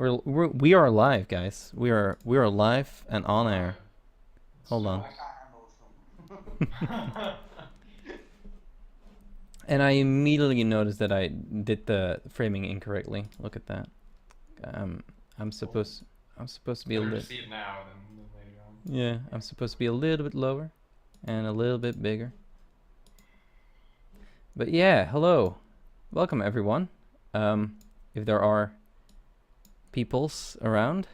We are live, guys. We are live and on air. Hold on. I can't handle this And I immediately noticed that I did the framing incorrectly. Look at that. Um, I'm supposed I'm supposed to be a Better to little. see it now than later on. Yeah, I'm supposed to be a little bit lower and a little bit bigger. But yeah, hello, welcome everyone. If there are peoples around,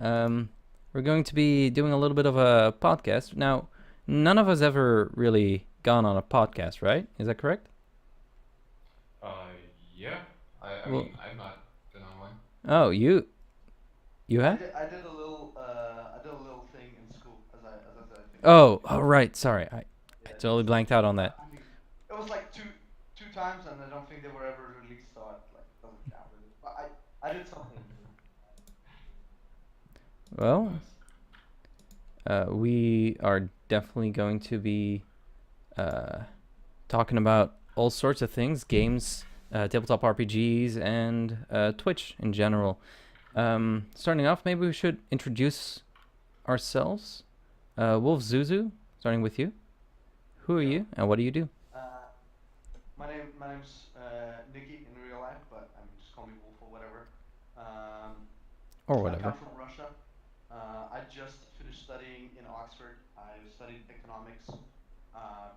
we're going to be doing a little bit of a podcast now. None of us ever really gone on a podcast, right? Is that correct? Yeah. I Well, mean, I've not been on one. oh, you have? I did a little thing in school, as I said, I think last Oh, week. oh right. Sorry, I Yeah, totally it's blanked out on I, that. I mean, it was like two times, and I don't think they were ever released, so it like doesn't count really. But I did something. Well, Nice. we are definitely going to be uh, talking about all sorts of things, games, tabletop RPGs, and Twitch in general. Starting off, maybe we should introduce ourselves. Wolfzuzu, starting with you. Who are Yeah. you, and what do you do? Uh, my name's Nikki in real life, but I mean just call me Wolf or whatever. Um, Or I come whatever. from Russia. I just finished studying in Oxford. I studied economics,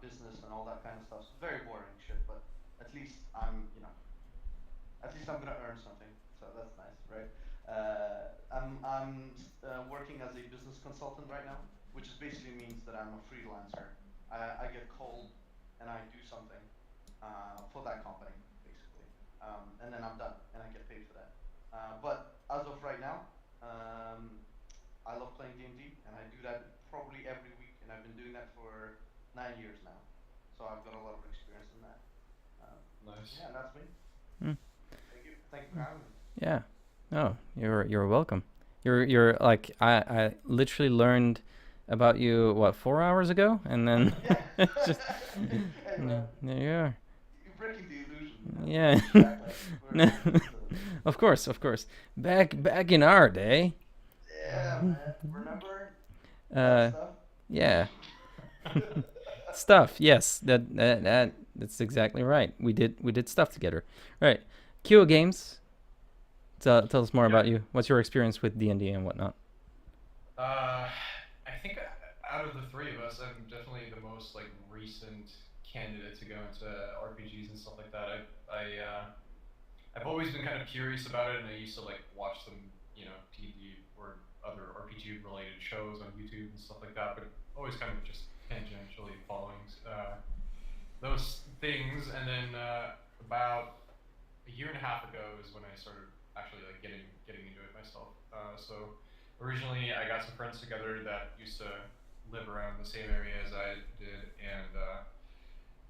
business, and all that kind of stuff. So very boring shit, but at least at least I'm gonna earn something. So that's nice, right? I'm working as a business consultant right now, which is basically means that I'm a freelancer. I get called and I do something for that company, basically, and then I'm done and I get paid for that. But as of right now, um, I love playing D&D, and I do that probably every week, and I've been doing that for 9 years now. So I've got a lot of experience in that. Nice. Yeah, and that's me. Hmm. Thank you for having me. Yeah. Oh, you're welcome. You're like I literally learned about you what 4 hours ago, and then Yeah. it's just Hey no, man, there you are. you're breaking the illusion, man. Yeah. You act like No. we're used to this. Of course, of course. Back in our day. Yeah, man. Remember that Uh, stuff? yeah. Stuff. Yes, that's exactly right. We did stuff together. Right. Kuogames. Tell us more Yeah. about you. What's your experience with D&D and whatnot? I think out of the three of us, I'm definitely the most like recent candidate to go into RPGs and stuff like that. I've always been kind of curious about it, and I used to like watch some, D&D or other RPG related shows on YouTube and stuff like that. But always kind of just tangentially following those things. And then about a year and a half ago is when I started actually like getting into it myself. So originally I got some friends together that used to live around the same area as I did, and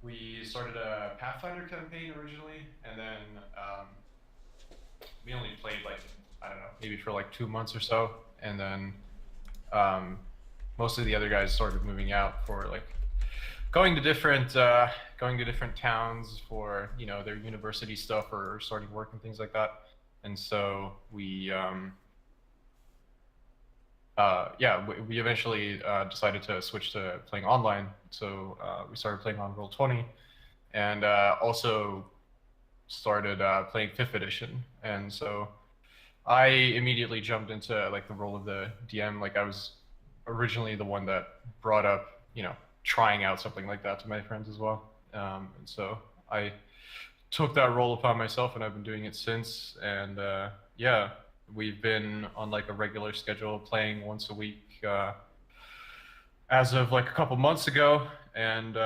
we started a Pathfinder campaign originally, and then we only played like I don't know, maybe for like 2 months or so, and then um, most of the other guys started moving out for like going to different towns for their university stuff or starting work and things like that. And so we eventually decided to switch to playing online. So we started playing on Roll20, and also started playing fifth edition. And so I immediately jumped into like the role of the DM. Like I was originally the one that brought up, trying out something like that to my friends as well. And so I took that role upon myself, and I've been doing it since. And yeah, we've been on like a regular schedule, playing once a week as of like a couple months ago. And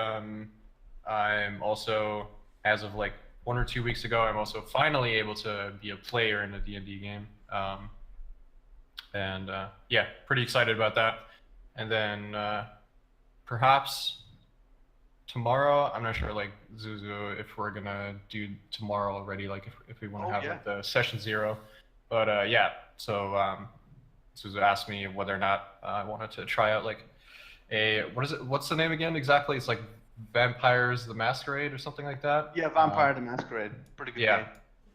I'm also, as of like 1 or 2 weeks ago, I'm also finally able to be a player in a D&D game. And yeah, pretty excited about that. And then perhaps tomorrow, I'm not sure, like Zuzu, if we're gonna do tomorrow already, like if we want to Oh have yeah. like the session zero. But yeah, so Zuzu asked me whether or not I wanted to try out like what's the name again exactly? It's like Vampires the Masquerade or something like that. Yeah, Vampire the Masquerade. Pretty good Yeah, game.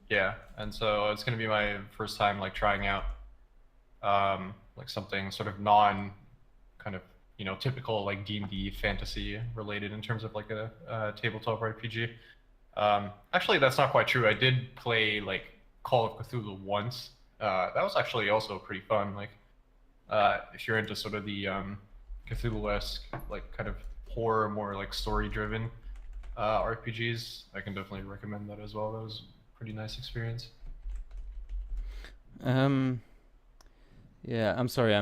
Yeah, and so it's gonna be my first time like trying out like something sort of non kind of typical like D&D fantasy related in terms of like a tabletop RPG. Actually, that's not quite true. I did play like Call of Cthulhu once. That was actually also pretty fun. Like if you're into sort of the Cthulhu-esque like kind of horror, more like story-driven RPGs, I can definitely recommend that as well. That was a pretty nice experience. Yeah, I'm sorry.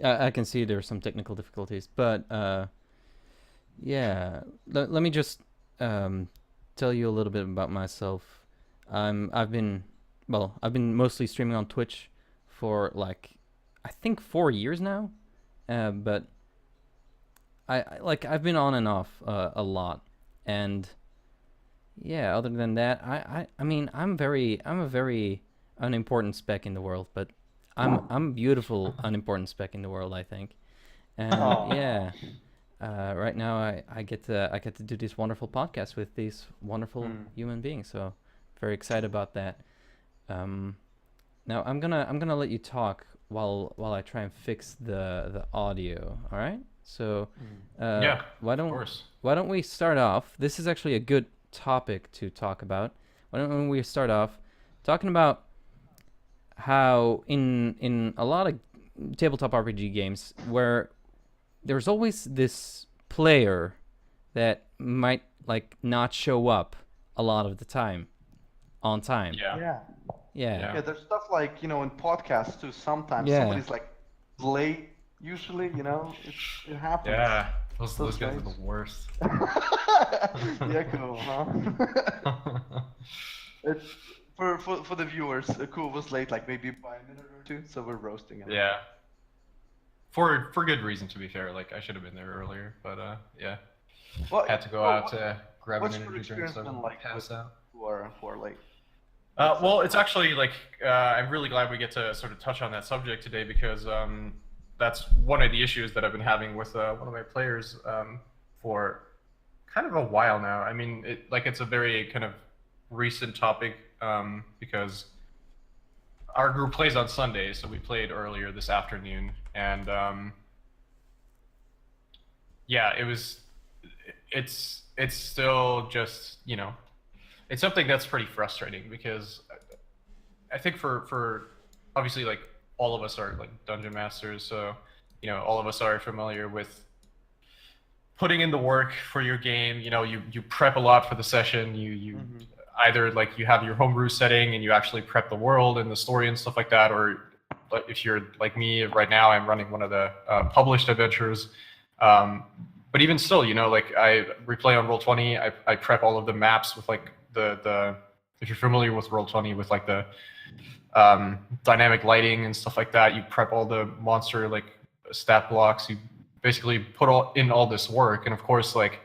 I can see there's some technical difficulties, but yeah. Let me just tell you a little bit about myself. I've been mostly streaming on Twitch for like I think 4 years now, but I've been on and off a lot, and yeah. Other than that, I mean I'm a very unimportant speck in the world, but I'm a beautiful unimportant speck in the world, I think. And Aw. yeah, right now I get to do this wonderful podcast with these wonderful human beings, so very excited about that. Now I'm gonna let you talk while I try and fix the audio. All right. So Yeah, why of don't course. we start off? This is actually a good topic to talk about. Why don't we start off talking about how in a lot of tabletop RPG games where there's always this player that might like not show up a lot of the time on time. Yeah. Yeah. Yeah. Yeah, there's stuff like, in podcasts too, sometimes Yeah. somebody's like late, usually, it happens. Yeah. Those Those guys are guys. the worst. Yeah, cool, huh? It's for the viewers, Cool was late like maybe by a minute or two, so we're roasting him. Yeah. For good reason, to be fair. Like I should have been there earlier, but yeah, Well, had to go out to grab an what's your energy drink, experience so I been don't like pass with out. who are late? Well, it's actually like I'm really glad we get to sort of touch on that subject today because that's one of the issues that I've been having with one of my players for kind of a while now. I mean, it's a very kind of recent topic because our group plays on Sundays, so we played earlier this afternoon, and yeah, it's still just it's something that's pretty frustrating because I think for obviously like all of us are like dungeon masters, so all of us are familiar with putting in the work for your game. You prep a lot for the session. You either like you have your homebrew setting and you actually prep the world and the story and stuff like that, or if you're like me right now, I'm running one of the published adventures. But even still, like we play on Roll20. I prep all of the maps with like the if you're familiar with Roll20 with like the dynamic lighting and stuff like that. You prep all the monster like stat blocks. You basically put all this work, and of course like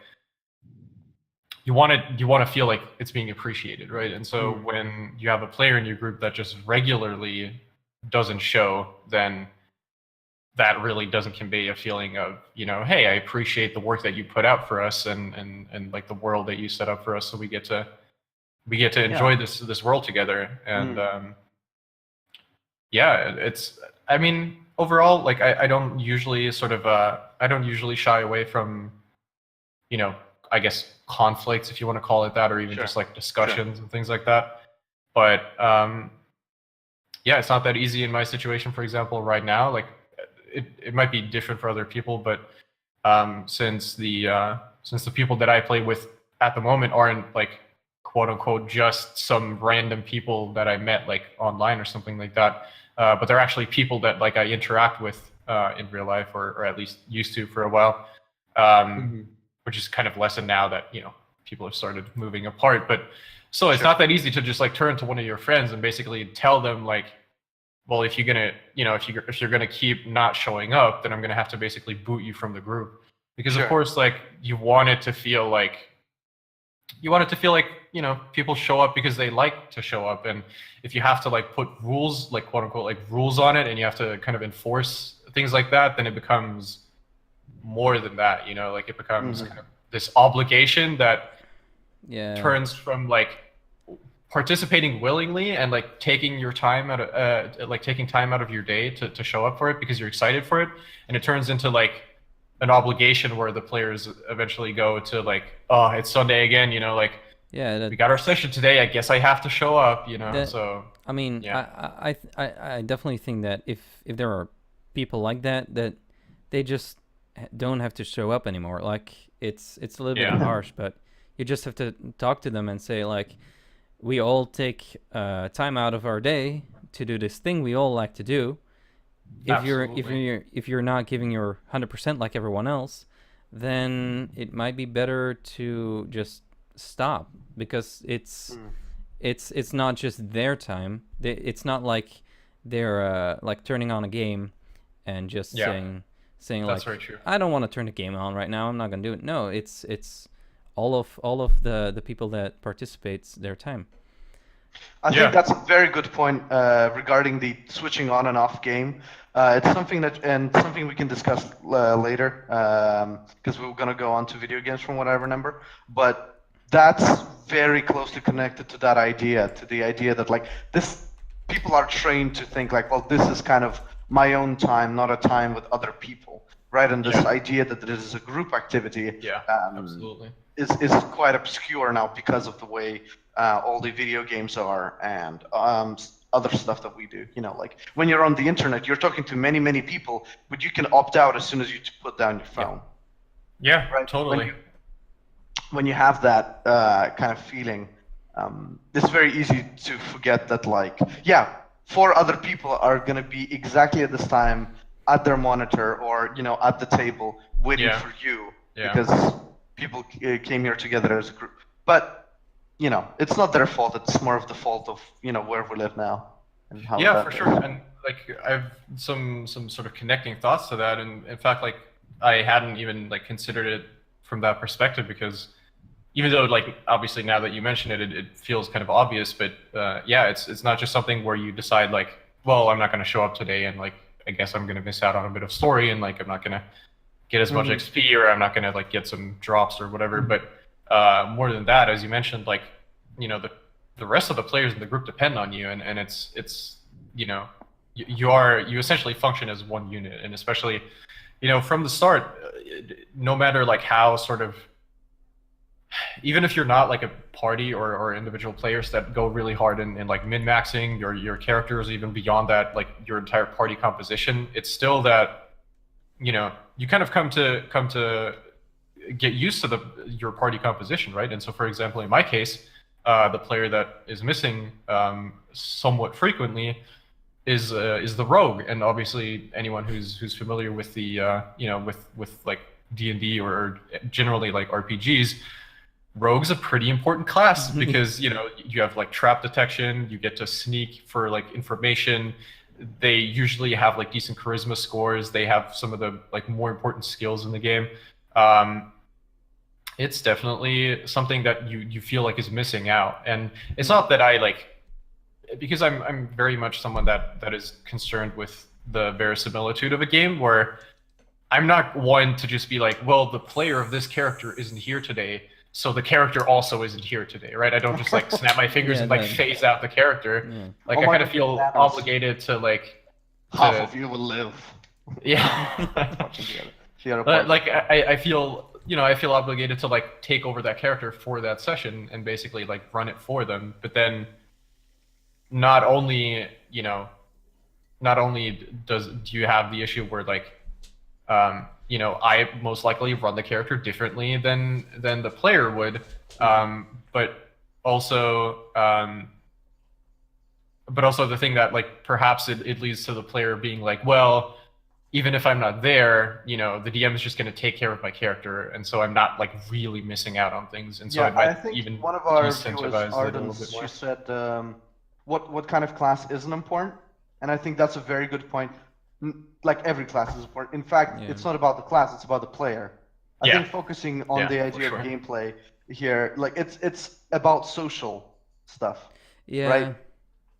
you want to feel like it's being appreciated, right? And so when you have a player in your group that just regularly doesn't show, then that really doesn't convey a feeling of hey, I appreciate the work that you put out for us and like the world that you set up for us, so we get to enjoy this world together. And yeah, I mean, overall, like I don't usually shy away from I guess conflicts, if you want to call it that, or even just like discussions and things like that. But yeah, it's not that easy in my situation, for example, right now. Like it might be different for other people, but since the people that I play with at the moment aren't like quote unquote just some random people that I met like online or something like that, but they're actually people that like I interact with in real life, or at least used to for a while, which is kind of lessened now that people have started moving apart. But still, it's not that easy to just like turn to one of your friends and basically tell them like, well, if you're gonna if you're gonna keep not showing up, then I'm gonna have to basically boot you from the group, because of course like you want it to feel like people show up because they like to show up. And if you have to like put rules, like quote unquote like rules on it, and you have to kind of enforce things like that, then it becomes more than that. Like it becomes kind of this obligation that turns from like participating willingly and like taking your time out of taking time out of your day to show up for it because you're excited for it, and it turns into like an obligation where the players eventually go to like, oh, it's Sunday again, you know, like Yeah, we got our session today, I guess I have to show up, you know. So I mean, yeah. I definitely think that if there are people like that they just don't have to show up anymore. Like it's a little bit harsh, but you just have to talk to them and say like, we all take time out of our day to do this thing we all like to do. If you're not giving your 100% like everyone else, then it might be better to just stop, because it's not just their time. It's not like they're like turning on a game and just saying That's like, very true. I don't want to turn the game on right now, I'm not gonna do it. No, it's all of the people that participates their time. I think that's a very good point regarding the switching on and off game. It's something something we can discuss later, because we're gonna go on to video games from what I remember. But that's very closely connected to that idea, to the idea that like people are trained to think like, well, this is kind of my own time, not a time with other people, right? And this idea that this is a group activity, absolutely, is quite obscure now because of the way all the video games are and other stuff that we do. You know, like when you're on the internet, you're talking to many people, but you can opt out as soon as you put down your phone. Yeah, right? totally. When you have that kind of feeling, it's very easy to forget that, like, four other people are going to be exactly at this time at their monitor or, you know, at the table waiting for you because people came here together as a group. But you know, it's not their fault. It's more of the fault of, you know, where we live now and how. Yeah, for sure. And like, I've some sort of connecting thoughts to that. And in fact, like, I hadn't even like considered it from that perspective, because even though like obviously now that you mention it, it feels kind of obvious. But it's not just something where you decide like, well, I'm not going to show up today, and like I guess I'm going to miss out on a bit of story, and like I'm not going to get as much XP, or I'm not going to like get some drops or whatever. But more than that, as you mentioned, like, you know, the rest of the players in the group depend on you, and it's you know, you essentially function as one unit. And especially, you know, from the start, no matter like how sort of, even if you're not like a party or individual players that go really hard in like min-maxing your characters, even beyond that, like your entire party composition, it's still that, you know, you kind of come to get used to your party composition, right? And so, for example, in my case, the player that is missing somewhat frequently is the rogue. And obviously, anyone who's familiar with the you know, with like D&D or generally like RPGs, rogue's a pretty important class because, you know, you have like trap detection, you get to sneak for like information. They usually have like decent charisma scores. They have some of the like more important skills in the game. It's definitely something that you feel like is missing out. And it's not that I like, because I'm very much someone that is concerned with the verisimilitude of a game, where I'm not one to just be like, well, the player of this character isn't here today, so the character also isn't here today, right? I don't just like snap my fingers and like phase out the character. Like I kind of feel obligated to like half of you will live. But like I feel, you know, I feel obligated to like take over that character for that session and basically like run it for them. But then not only do you have the issue where like you know, I most likely run the character differently than the player would, but also the thing that like perhaps it leads to the player being like, well, even if I'm not there, you know, the DM is just going to take care of my character, and so I'm not like really missing out on things. And so I think even one of our viewers, Ardens, she said, what kind of class isn't important, and I think that's a very good point. Like every class is important. In fact, it's not about the class; it's about the player. I think focusing on the idea of gameplay here, like it's about social stuff. Right.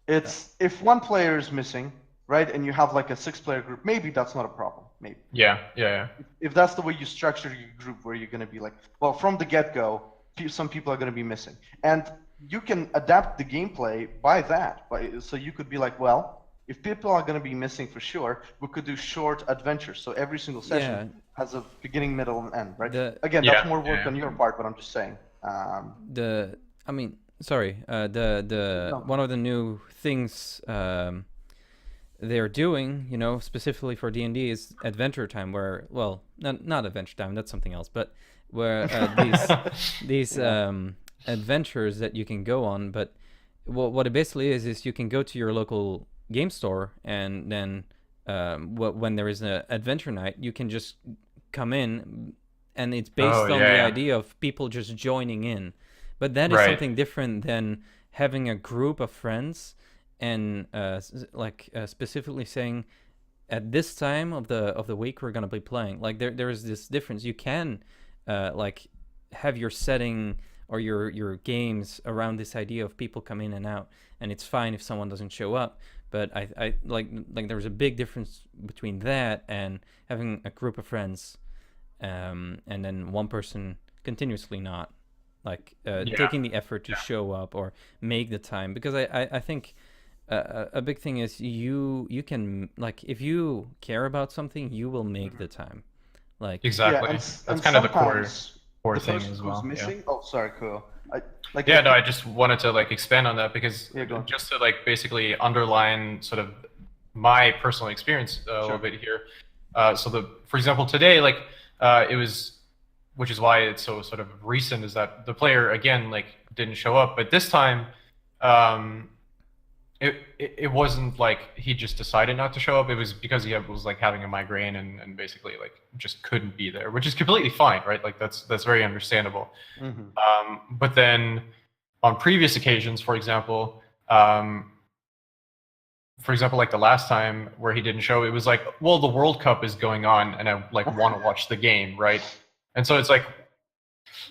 It's if one player is missing, right, and you have like a 6-player group, maybe that's not a problem. Maybe. Yeah. If that's the way you structure your group, where you're going to be like, well, from the get-go, some people are going to be missing, and you can adapt the gameplay by that. So you could be like, well, if people are going to be missing for sure, we could do short adventures. So every single session has a beginning, middle, and end, right? Again, that's more work on your part, but I'm just saying. I mean, sorry. One of the new things they're doing, you know, specifically for D&D is Adventure Time, where, well, not Adventure Time, that's something else, but where these adventures that you can go on. But what it basically is you can go to your local game store, and then when there is an adventure night, you can just come in, and it's based on the idea of people just joining in. But that is something different than having a group of friends and specifically saying, at this time of the week we're gonna be playing. Like there is this difference. You can have your setting or your games around this idea of people come in and out, and it's fine if someone doesn't show up. But I like there's a big difference between that and having a group of friends, and then one person continuously not taking the effort to show up or make the time. Because I think a big thing is you can, like, if you care about something, you will make the time. Like exactly. That's kind of the core thing as well. Missing. Oh, sorry, cool. I just wanted to expand on that, because just to basically underline sort of my personal experience a little bit here. For example, today, it was, which is why it's so sort of recent, is that the player again didn't show up, but this time it wasn't like he just decided not to show up. It was because he was having a migraine and basically just couldn't be there, which is completely fine, right? That's very understandable. Mm-hmm. But then on previous occasions, for example, like the last time where he didn't show, it was like, well, the World Cup is going on and I want to watch the game, right? And so it's like,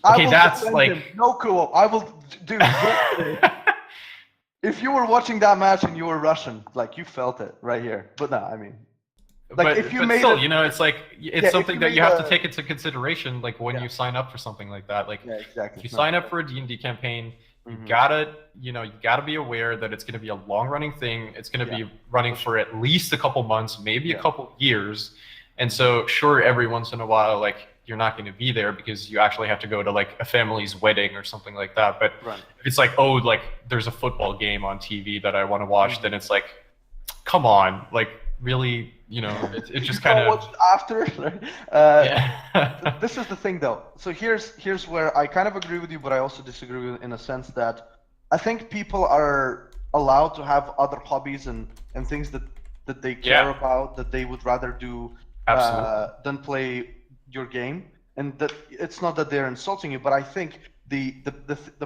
okay, that's no, cool. I will do. If you were watching that match and you were Russian, you felt it right here. But no, I mean, if you made still, it's something that you have to take into consideration, when you sign up for something like that. Exactly. If you sign up for a D&D campaign, you gotta be aware that it's gonna be a long-running thing. It's gonna be running for at least a couple months, maybe a couple years. And so, sure, every once in a while, you're not going to be there because you actually have to go to a family's wedding or something like that. But if it's there's a football game on TV that I want to watch, then it's come on, really, it just kind of watch after. This is the thing, though. So here's where I kind of agree with you, but I also disagree with, in a sense that I think people are allowed to have other hobbies and things that they care about, that they would rather do than play your game. And that it's not that they're insulting you, but I think the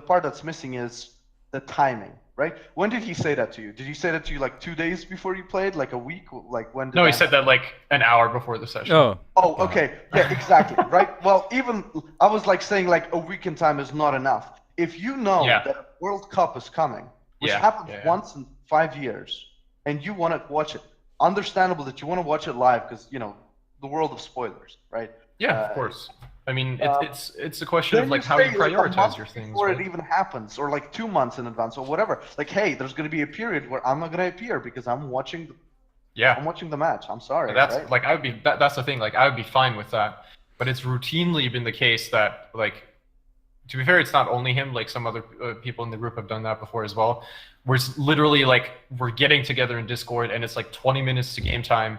part that's missing is the timing, right? When did he say that to you? Did he say that to you 2 days before you played, a week? When? No, he said that an hour before the session. Oh, okay, yeah, exactly, right? Well, even I was saying a week in time is not enough. If you know that a World Cup is coming, which happens once in 5 years, and you want to watch it, understandable that you want to watch it live because the world of spoilers, right? Yeah, of course. I mean, it's a question of how you prioritize your things. Before it even happens, or 2 months in advance, or whatever. Hey, there's going to be a period where I'm not going to appear because I'm watching. I'm watching the match. I'm sorry. That's right? I would be. That's the thing. I would be fine with that. But it's routinely been the case that to be fair, it's not only him. Some other people in the group have done that before as well. Where it's literally we're getting together in Discord and it's 20 minutes to game time,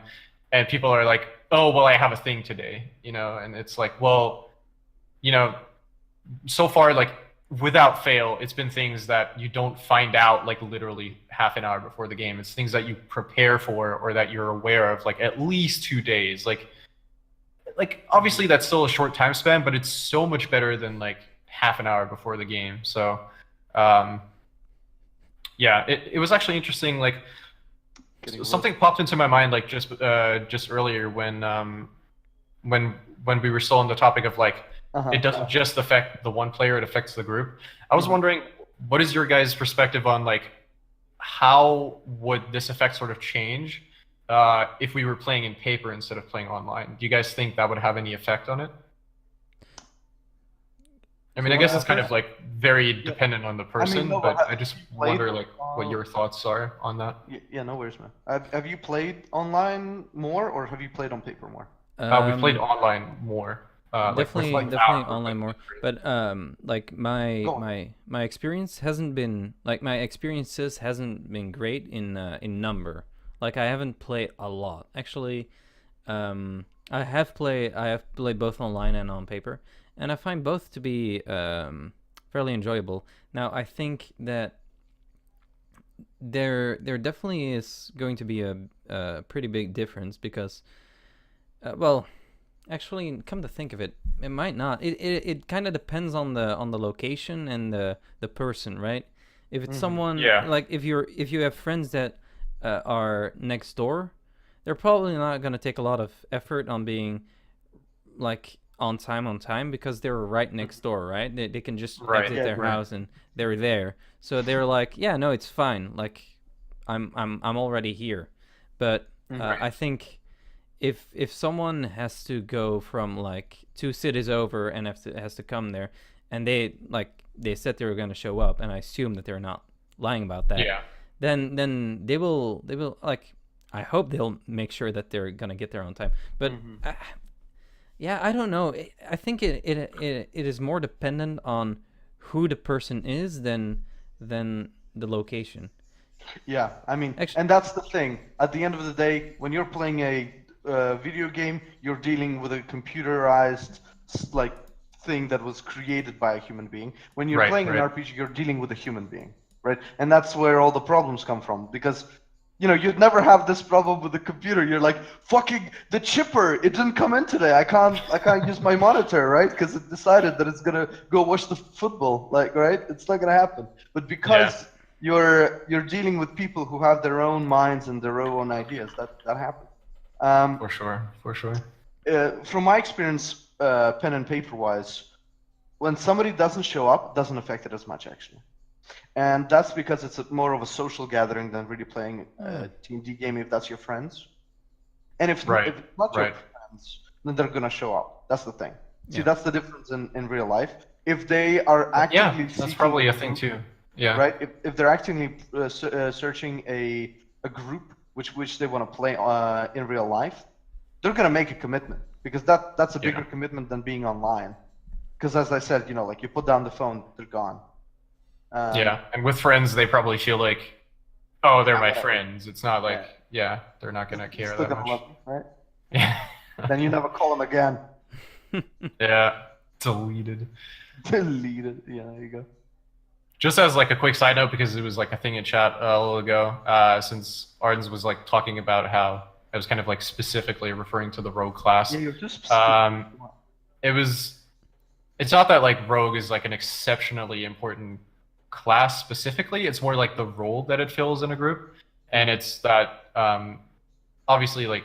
and people are oh, well, I have a thing today, and it's well, so far, without fail, it's been things that you don't find out literally half an hour before the game. It's things that you prepare for or that you're aware of at least 2 days. Obviously that's still a short time span, but it's so much better than half an hour before the game. So, it was actually interesting. Something popped into my mind just earlier when we were still on the topic of it doesn't just affect the one player, it affects the group. I was wondering, what is your guys' perspective on how would this effect sort of change if we were playing in paper instead of playing online? Do you guys think that would have any effect on it? I mean, I guess it's kind of like very dependent on the person, no, but but I just played, wonder like what your thoughts are on that. Yeah, no worries, man. Have you played online more, or have you played on paper more? We played online more, like with Definitely, like definitely our group online and more. with But like my Go on. my experience hasn't been like my experiences hasn't been great in number. Like I haven't played a lot. Actually, I have played both online and on paper, and I find both to be fairly enjoyable. Now I think that there definitely is going to be a pretty big difference because well, actually, come to think of it, it might not. It kind of depends on the location and the person, right? If it's someone Yeah. like if you have friends that are next door, they're probably not gonna take a lot of effort on being like on time because they're right next door, right? They can just Right. exit Yeah, their right. house and they're there. So they're like, yeah, no, it's fine. Like I'm already here. But I think if someone has to go from like 2 cities over and has to come there, and they said they were gonna show up, and I assume that they're not lying about that. Yeah. Then they will like I hope they'll make sure that they're gonna get there on time. But yeah, I don't know. I think it is more dependent on who the person is than the location. Yeah, I mean, Actually, and that's the thing. At the end of the day, when you're playing a video game, you're dealing with a computerized like thing that was created by a human being. When you're Right, playing an right. RPG, you're dealing with a human being, right? And that's where all the problems come from because you'd never have this problem with the computer. You're like, fucking the chipper, it didn't come in today. I can't use my monitor, right? Because it decided that it's gonna go watch the football, like, right? It's not gonna happen. But because you're dealing with people who have their own minds and their own ideas, that happens. For sure, for sure. From my experience, pen and paper wise, when somebody doesn't show up, it doesn't affect it as much actually. And that's because it's more of a social gathering than really playing a D&D game if that's your friends. And if Right, it's not your right. friends, then they're gonna show up. That's the thing. See, Yeah. that's the difference in real life. If they are Yeah, actively that's seeking probably a a thing group, too. Yeah. right? If they're actively searching a group which they want to play in real life, they're gonna make a commitment because that's a bigger Yeah. commitment than being online. Because as I said, like you put down the phone, they're gone. Yeah, and with friends, they probably feel like, oh, they're my whatever. friends. It's not like, yeah, they're not gonna You're care still that gonna much. love me, right? Yeah. Then you never call them again. Yeah. Deleted. Deleted. Yeah, there you go. Just as like a quick side note, because it was like a thing in chat a little ago, since Ardens was like talking about how I was kind of like specifically referring to the rogue class. Yeah, you're just. It's not that like rogue is like an exceptionally important class specifically. It's more like the role that it fills in a group, and it's that obviously like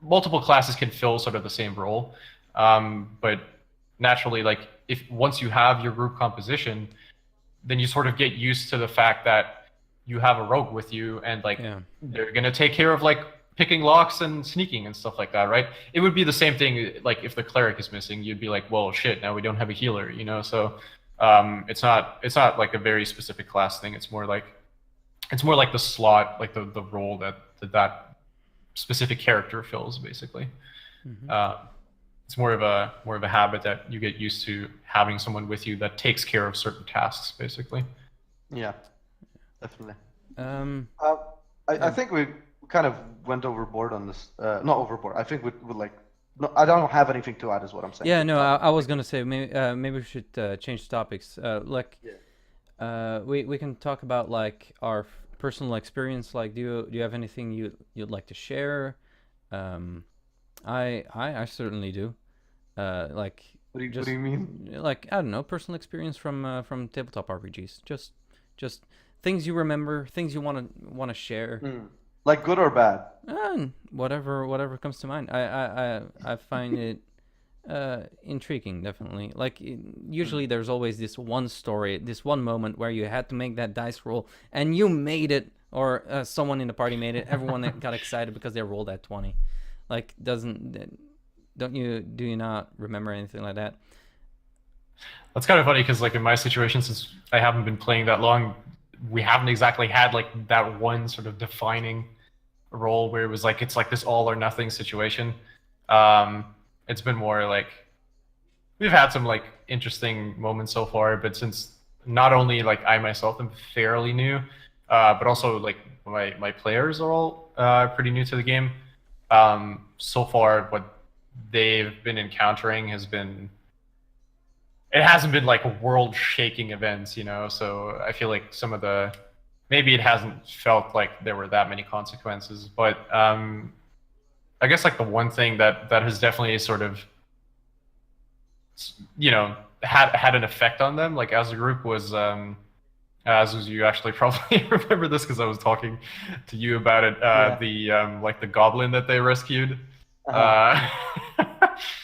multiple classes can fill sort of the same role, but naturally like if once you have your group composition, then you sort of get used to the fact that you have a rogue with you, and like they're gonna take care of like picking locks and sneaking and stuff like that, right? It would be the same thing like if the cleric is missing, you'd be like, well, shit, now we don't have a healer, So it's not like a very specific class thing. It's more like the slot, like the role that specific character fills, basically. It's more of a habit that you get used to having someone with you that takes care of certain tasks, basically. Yeah, definitely. Yeah. I think we kind of went overboard on this. Not overboard. I think we like. No, I don't have anything to add. Is what I'm saying. Yeah, no, I was gonna say maybe we should change topics. We can talk about like our personal experience. Like, do you have anything you'd like to share? I certainly do. Like, What do you mean? like I don't know, personal experience from tabletop RPGs. Just things you remember, things you wanna share. Like good or bad? Whatever comes to mind. I find it intriguing, definitely. Like usually there's always this one story, this one moment where you had to make that dice roll and you made it, or someone in the party made it. Everyone got excited because they rolled that 20. Like do you not remember anything like that? That's kind of funny because like in my situation, since I haven't been playing that long, we haven't exactly had like that one sort of defining role where it was like it's like this all or nothing situation. Um, it's been more like we've had some like interesting moments so far, but since not only like I myself am fairly new, but also like my players are all pretty new to the game. So far, what they've been encountering has been it hasn't been like world-shaking events, you know. So I feel like some of the maybe it hasn't felt like there were that many consequences, but I guess like the one thing that has definitely sort of had an effect on them like as a group was as you actually probably remember this because I was talking to you about it the like the goblin that they rescued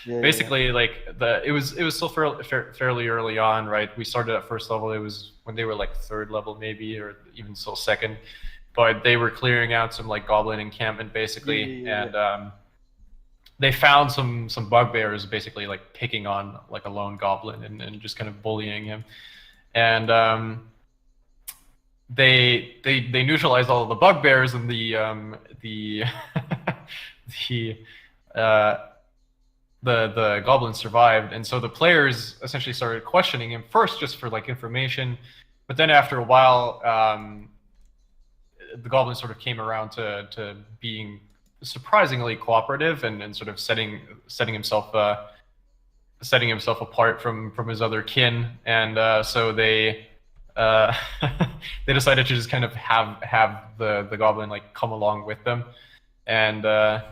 basically like it was still fairly early on, right? We started at first level. It was when they were like third level maybe or even still second, but they were clearing out some like goblin encampment basically and they found some bugbears basically like picking on like a lone goblin and just kind of bullying him, and they neutralized all of the bugbears and the the uh, the goblin survived, and so the players essentially started questioning him first just for like information, but then after a while the goblin sort of came around to being surprisingly cooperative and sort of setting himself apart from his other kin, and so they they decided to just kind of have the goblin like come along with them, and I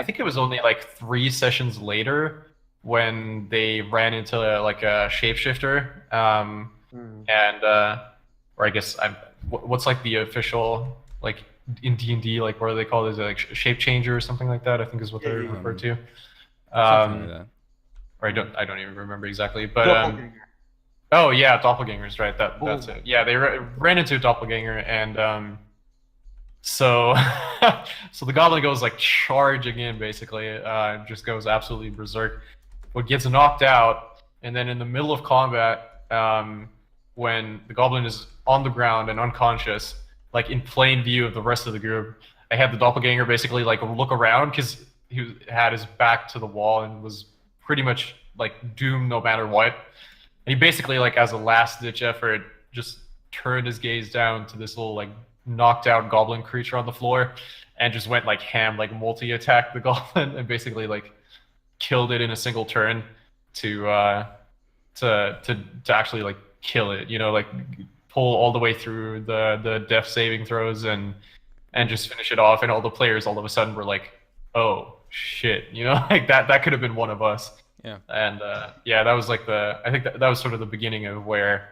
think it was only like 3 sessions later when they ran into like a shapeshifter, and or I guess what's like the official like in D&D, like what do they call it? Is it like shape changer or something like that? I think is what they're referred to. Something like that. Or I don't even remember exactly, but oh yeah, doppelgangers, right? That's it. Yeah, they ran into a doppelganger, and so so the goblin goes like charging in basically, just goes absolutely berserk, but gets knocked out, and then in the middle of combat, when the goblin is on the ground and unconscious, like in plain view of the rest of the group, I had the doppelganger basically like look around because he had his back to the wall and was pretty much like doomed no matter what. And he basically like as a last ditch effort just turned his gaze down to this little like knocked out goblin creature on the floor and just went like ham, like multi-attacked the goblin and basically like killed it in a single turn to actually like kill it, you know, like pull all the way through the death saving throws and just finish it off. And all the players all of a sudden were like, oh shit, you know, like that could have been one of us. Yeah. And yeah, that was like I think that was sort of the beginning of where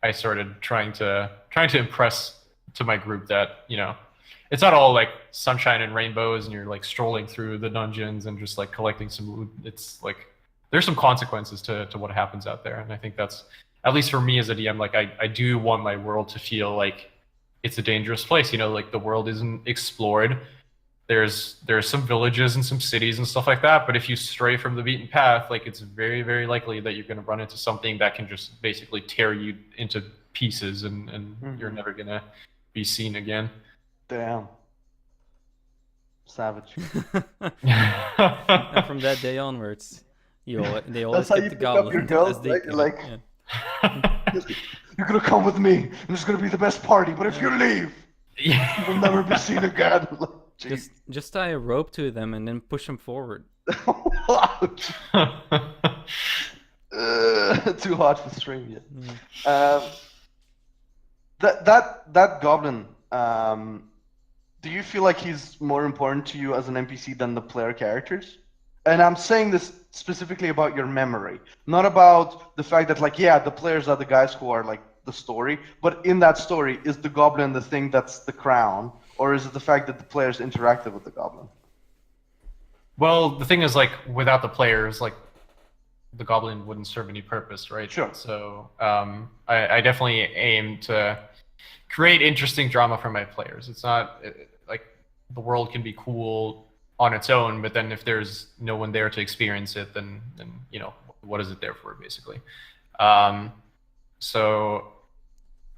I started trying to impress to my group that, you know, it's not all like sunshine and rainbows and you're like strolling through the dungeons and just like collecting some loot. It's like there's some consequences to what happens out there. And I think that's, at least for me as a DM, like I do want my world to feel like it's a dangerous place, you know, like the world isn't explored. There's some villages and some cities and stuff like that, but if you stray from the beaten path, like it's very, very likely that you're going to run into something that can just basically tear you into pieces and you're never going to be seen again. Damn. Savage. And from that day onwards, they always kept the goblin as they like you're gonna come with me and it's gonna be the best party, but if you leave, you'll never be seen again. Just tie a rope to them and then push them forward. Too hard for string yet. That goblin, do you feel like he's more important to you as an NPC than the player characters? And I'm saying this specifically about your memory, not about the fact that, like, yeah, the players are the guys who are, like, the story, but in that story, is the goblin the thing that's the crown, or is it the fact that the players interacted with the goblin? Well, the thing is, like, without the players, like, the goblin wouldn't serve any purpose, right? Sure. So I definitely aim to create interesting drama for my players. It's not, like, the world can be cool on its own, but then if there's no one there to experience it, then you know, what is it there for, basically. So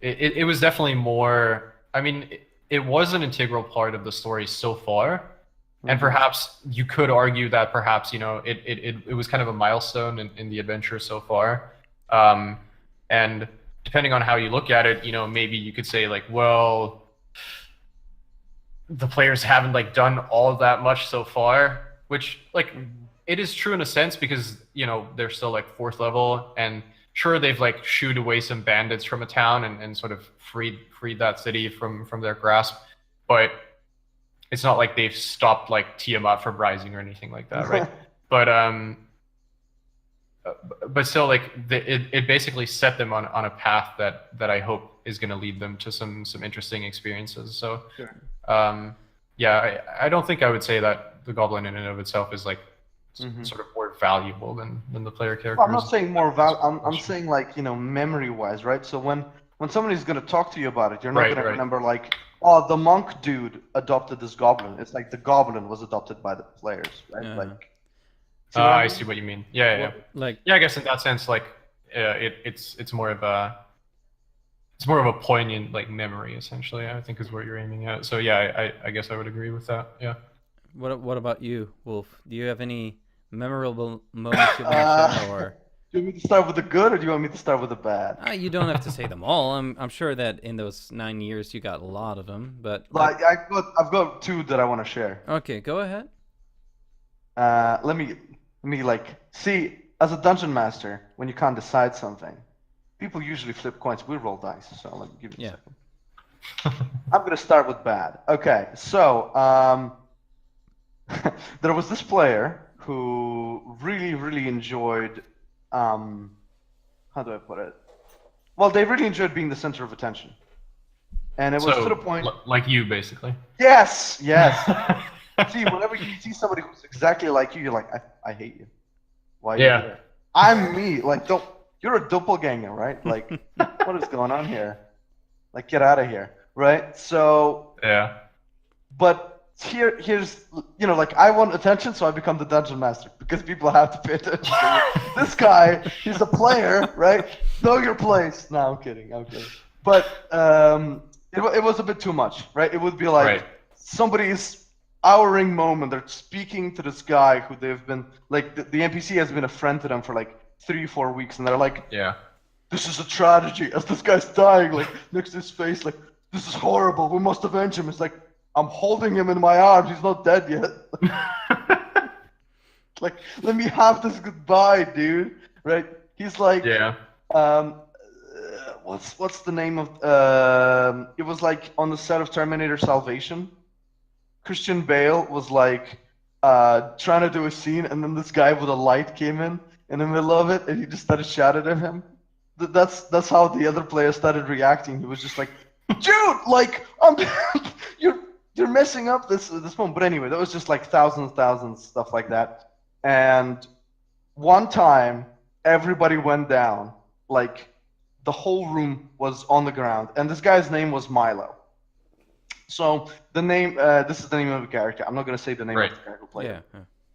it was definitely more. I mean, it was an integral part of the story so far. And perhaps you could argue that perhaps, it was kind of a milestone in the adventure so far. And depending on how you look at it, maybe you could say like, well, the players haven't like done all that much so far, which like it is true in a sense because, they're still like 4th level, and sure, they've like shooed away some bandits from a town and sort of freed that city from their grasp. But it's not like they've stopped like Tiamat from rising or anything like that, right? But still, like it basically set them on a path that I hope is going to lead them to some interesting experiences. So, Sure. Yeah, I don't think I would say that the goblin in and of itself is like sort of more valuable than the player characters. Well, I'm not saying more I'm saying like memory wise, right? So when somebody's going to talk to you about it, you're not going to remember like, oh, the monk dude adopted this goblin. It's like the goblin was adopted by the players, right? Yeah. Like, I see what you mean. Yeah. Like, yeah, I guess in that sense, like, it's more of a poignant like memory, essentially. I think is what you're aiming at. So yeah, I guess I would agree with that. Yeah. What about you, Wolf? Do you have any memorable moments you want to share, or? Do you want me to start with the good, or do you want me to start with the bad? You don't have to say them all. I'm sure that in those 9 years you got a lot of them, but Like I've got 2 that I want to share. Okay, go ahead. Let me like see, as a dungeon master, when you can't decide something, people usually flip coins. We roll dice, so let me give you a second. I'm gonna start with bad. Okay, so there was this player who really enjoyed. How do I put it? Well, they really enjoyed being the center of attention, and it was to the point. Like you, basically. Yes. See, whenever you see somebody who's exactly like you, you're like, I hate you. Why? Are you here? I'm me. Like, you're a doppelganger, right? Like, what is going on here? Like, get out of here, right? So. Yeah. But here's like I want attention, so I become the dungeon master because people have to pay attention to you. This guy, he's a player, right? Know your place. No, I'm kidding. But it was a bit too much, right? It would be like somebody's houring moment. They're speaking to this guy who they've been like the NPC has been a friend to them for like 3-4 weeks, and they're like, yeah, this is a tragedy as this guy's dying, like next to his face, like this is horrible. We must avenge him. It's like, I'm holding him in my arms. He's not dead yet. Like, let me have this goodbye, dude. Right? He's like, yeah. What's the name of? It was like on the set of Terminator Salvation. Christian Bale was like trying to do a scene, and then this guy with a light came in the middle of it, and he just started shouting at him. That's how the other player started reacting. He was just like, dude, like, you're messing up this moment. But anyway, that was just like thousands, stuff like that. And one time, everybody went down. Like, the whole room was on the ground. And this guy's name was Milo. So the name, this is the name of the character. I'm not going to say the name of the character player.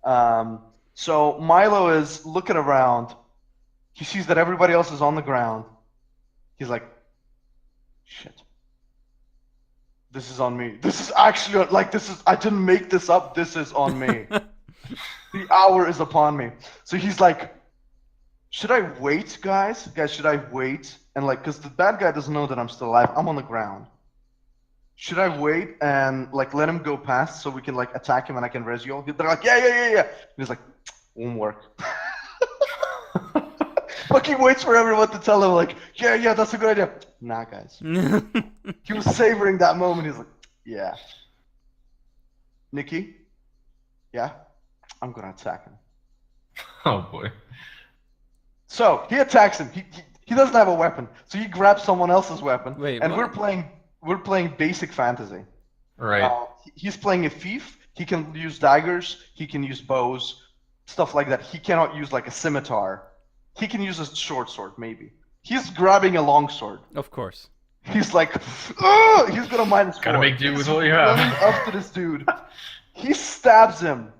Yeah. So Milo is looking around. He sees that everybody else is on the ground. He's like, shit. This is on me. This is actually, like, I didn't make this up. This is on me. The hour is upon me. So he's like, should I wait, guys? Guys, should I wait? And like, because the bad guy doesn't know that I'm still alive. I'm on the ground. Should I wait and like let him go past so we can like attack him and I can res you all? They're like, yeah. And he's like, won't work. Like he waits for everyone to tell him like, yeah, that's a good idea. Nah, guys. He was savoring that moment. He's like, yeah. Nikki? Yeah? I'm gonna attack him. Oh boy. So he attacks him. He doesn't have a weapon, so he grabs someone else's weapon. Wait, and what? we're playing basic fantasy. Right. He's playing a thief. He can use daggers. He can use bows, stuff like that. He cannot use like a scimitar. He can use a short sword, maybe. He's grabbing a long sword. Of course. He's like, ugh! He's gonna -4. Gotta make do with what you have. Running up to this dude. He stabs him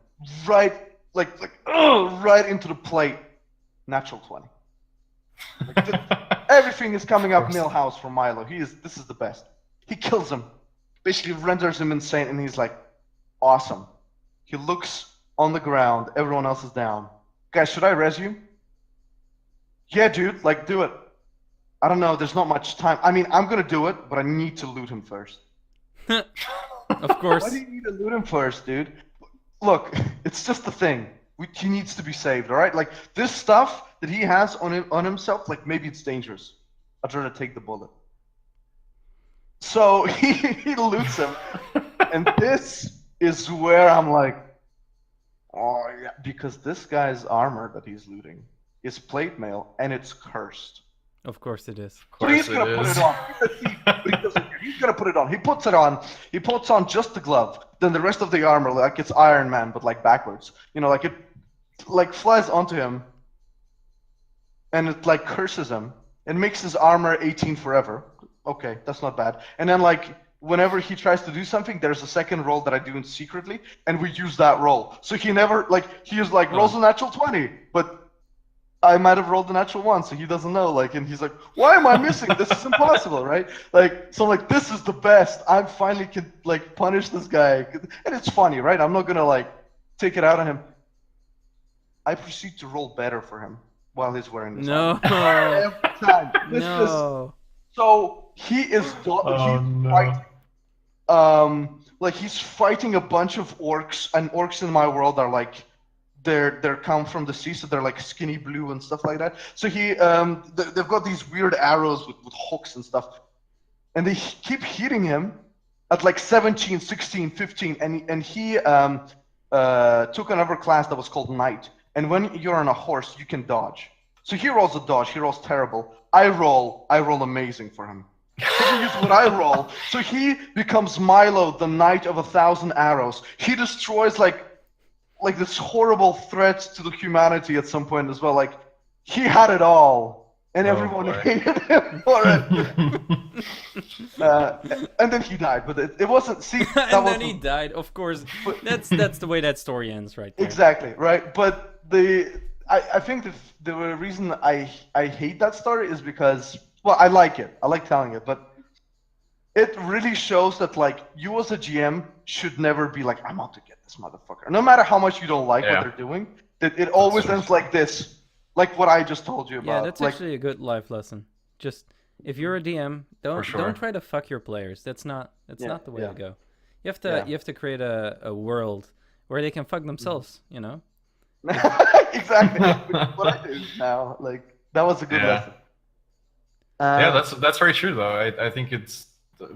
right into the plate. natural 20. Everything is coming up course. Millhouse for Milo. This is the best. He kills him, basically renders him insane, and he's like, awesome. He looks on the ground. Everyone else is down. Guys, should I res you? Yeah, dude. Like, do it. I don't know. There's not much time. I mean, I'm gonna do it, but I need to loot him first. Of course. Why do you need to loot him first, dude? Look, it's just the thing. He needs to be saved, all right? Like, this stuff that he has on himself, like, maybe it's dangerous. I'd rather take the bullet. So he loots him, and this is where I'm like, oh yeah, because this guy's armor that he's looting is plate mail, and it's cursed. Of course it is. So he's gonna put it on. He's a thief, but he doesn't care. He's gonna put it on. He puts it on. He puts on just the glove. Then the rest of the armor, like it's Iron Man, but like backwards. You know, like it, like flies onto him, and it like curses him and makes his armor 18 forever. Okay, that's not bad. And then like whenever he tries to do something, there's a second roll that I do secretly, and we use that roll. So he never he is like rolls a natural 20, but I might have rolled a natural 1, so he doesn't know. Like, and he's like, "Why am I missing? This is impossible, right?" Like, so like this is the best. I finally can like punish this guy, and it's funny, right? I'm not gonna like take it out on him. I proceed to roll better for him while he's wearing this. No. Every time. No. So he is fighting. Like he's fighting a bunch of orcs, and orcs in my world are like. They're come from the sea, so they're like skinny blue and stuff like that. So he they've got these weird arrows with hooks and stuff, and they keep hitting him at like 17, 16, 15, and he took another class that was called Knight. And when you're on a horse, you can dodge. So he rolls a dodge. He rolls terrible. I roll amazing for him. So he uses what I roll. So he becomes Milo, the Knight of 1,000 arrows. He destroys like this horrible threat to the humanity at some point as well. Like he had it all, and everyone hated him for it. And then he died, but it wasn't. See, that and then he died. Of course, that's the way that story ends, right there. Exactly right. But I think the reason I hate that story is because I like it. I like telling it, but it really shows that like you as a GM should never be like, I'm out to get this motherfucker. No matter how much you don't like what they're doing, it always ends like this, like what I just told you about. Yeah, that's actually a good life lesson. Just if you're a DM, don't try to fuck your players. That's not the way to go. You have to create a world where they can fuck themselves. You know. Exactly. What I do now, like that was a good lesson. Yeah, that's very true though. I think it's.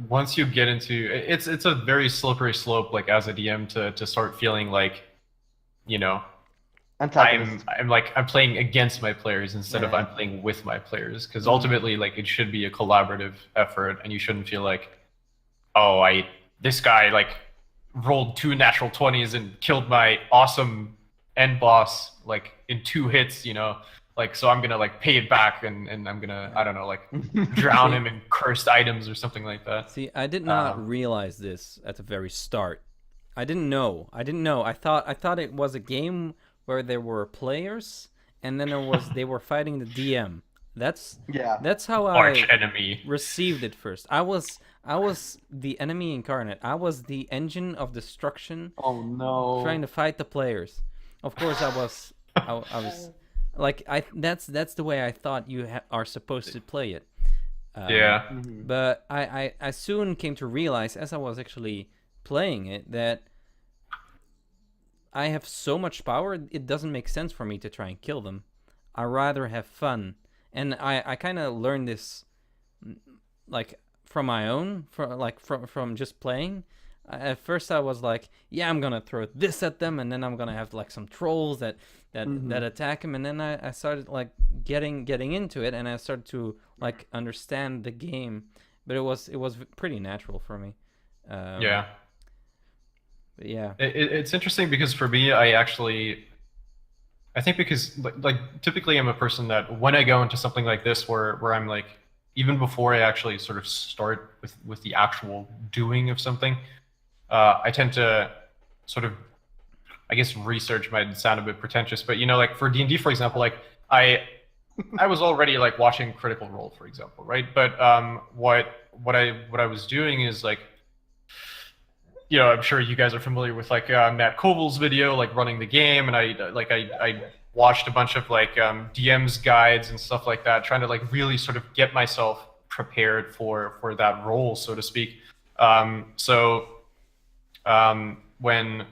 Once you get into it's a very slippery slope, like as a DM to start feeling like, you know, I'm playing against my players instead of I'm playing with my players, because ultimately like it should be a collaborative effort, and you shouldn't feel like, oh, this guy like rolled 2 natural 20s and killed my awesome end boss like in 2 hits, you know. Like, so I'm gonna like pay it back, and I'm gonna, I don't know, like drown him in cursed items or something like that. See, I did not realize this at the very start. I didn't know. I thought it was a game where there were players, and then they were fighting the DM. That's how Arch enemy received it first. I was the enemy incarnate. I was the engine of destruction. Oh no! Trying to fight the players. Of course, I was. Like that's the way I thought you are supposed to play it. But I soon came to realize, as I was actually playing it, that I have so much power, it doesn't make sense for me to try and kill them. I rather have fun, and I kind of learned this, like from my own, from just playing. At first I was like, yeah, I'm gonna throw this at them, and then I'm gonna have like some trolls that attack him, and then I started like getting into it, and I started to like understand the game, but it was pretty natural for me. But yeah, it's interesting because for me, I think because like typically I'm a person that when I go into something like this where I'm like, even before I actually sort of start with the actual doing of something, I tend to sort of, I guess research might sound a bit pretentious, but you know, like for D&D, for example, like I was already like watching Critical Role, for example, right? But what I was doing is like, I'm sure you guys are familiar with like Matt Koval's video, like running the game, and I watched a bunch of like DM's guides and stuff like that, trying to like really sort of get myself prepared for that role, so to speak. So when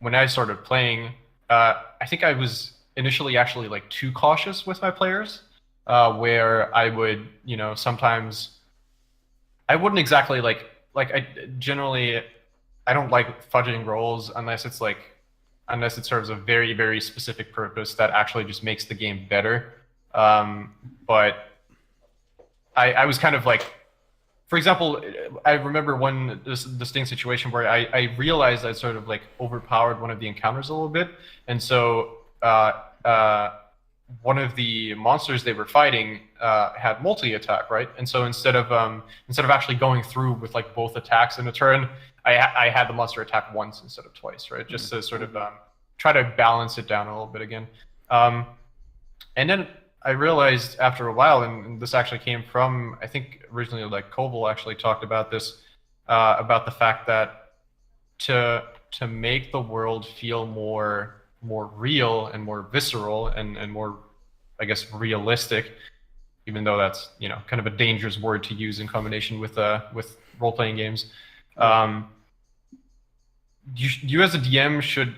I started playing, I think I was initially actually like too cautious with my players, where I would, sometimes I wouldn't exactly like I generally I don't like fudging rolls unless it serves a very, very specific purpose that actually just makes the game better. But I was kind of like, for example, I remember one distinct situation where I realized I sort of like overpowered one of the encounters a little bit, and so one of the monsters they were fighting had multi-attack, right? And so instead of actually going through with like both attacks in a turn, I had the monster attack once instead of twice, right? Just to sort of try to balance it down a little bit again. And then I realized after a while, and this actually came from, I think originally like Koval actually talked about this, about the fact that to make the world feel more real and more visceral and more, I guess, realistic, even though that's kind of a dangerous word to use in combination with role-playing games. You as a DM should,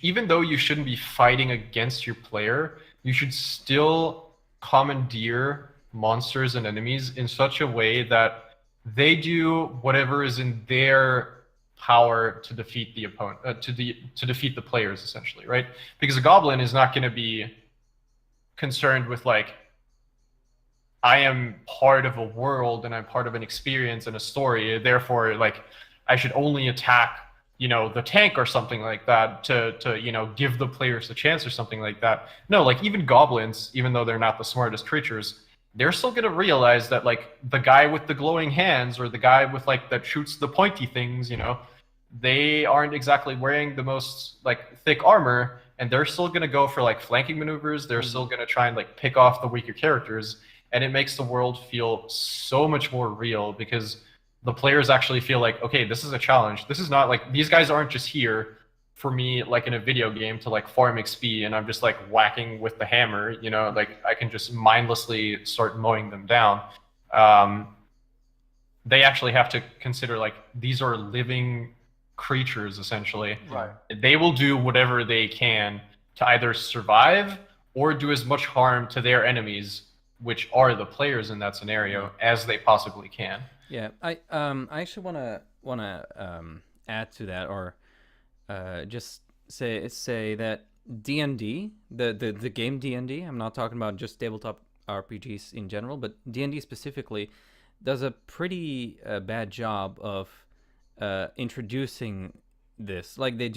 even though you shouldn't be fighting against your player, you should still commandeer monsters and enemies in such a way that they do whatever is in their power to defeat the opponent, to defeat the players, essentially, right? Because a goblin is not going to be concerned with like, I am part of a world and I'm part of an experience and a story, therefore like I should only attack the tank or something like that to give the players a chance or something like that. No, like even goblins, even though they're not the smartest creatures, they're still going to realize that like the guy with the glowing hands or the guy with like that shoots the pointy things, they aren't exactly wearing the most like thick armor, and they're still going to go for like flanking maneuvers. They're still going to try and like pick off the weaker characters, and it makes the world feel so much more real because the players actually feel like, okay, this is a challenge. This is not like, these guys aren't just here for me like in a video game to like farm XP and I'm just like whacking with the hammer, like I can just mindlessly start mowing them down. They actually have to consider like these are living creatures essentially. Right. They will do whatever they can to either survive or do as much harm to their enemies, which are the players in that scenario, as they possibly can. Yeah, I actually wanna add to that, or just say that D&D, the game D&D. I'm not talking about just tabletop RPGs in general, but D&D specifically does a pretty bad job of introducing this. Like they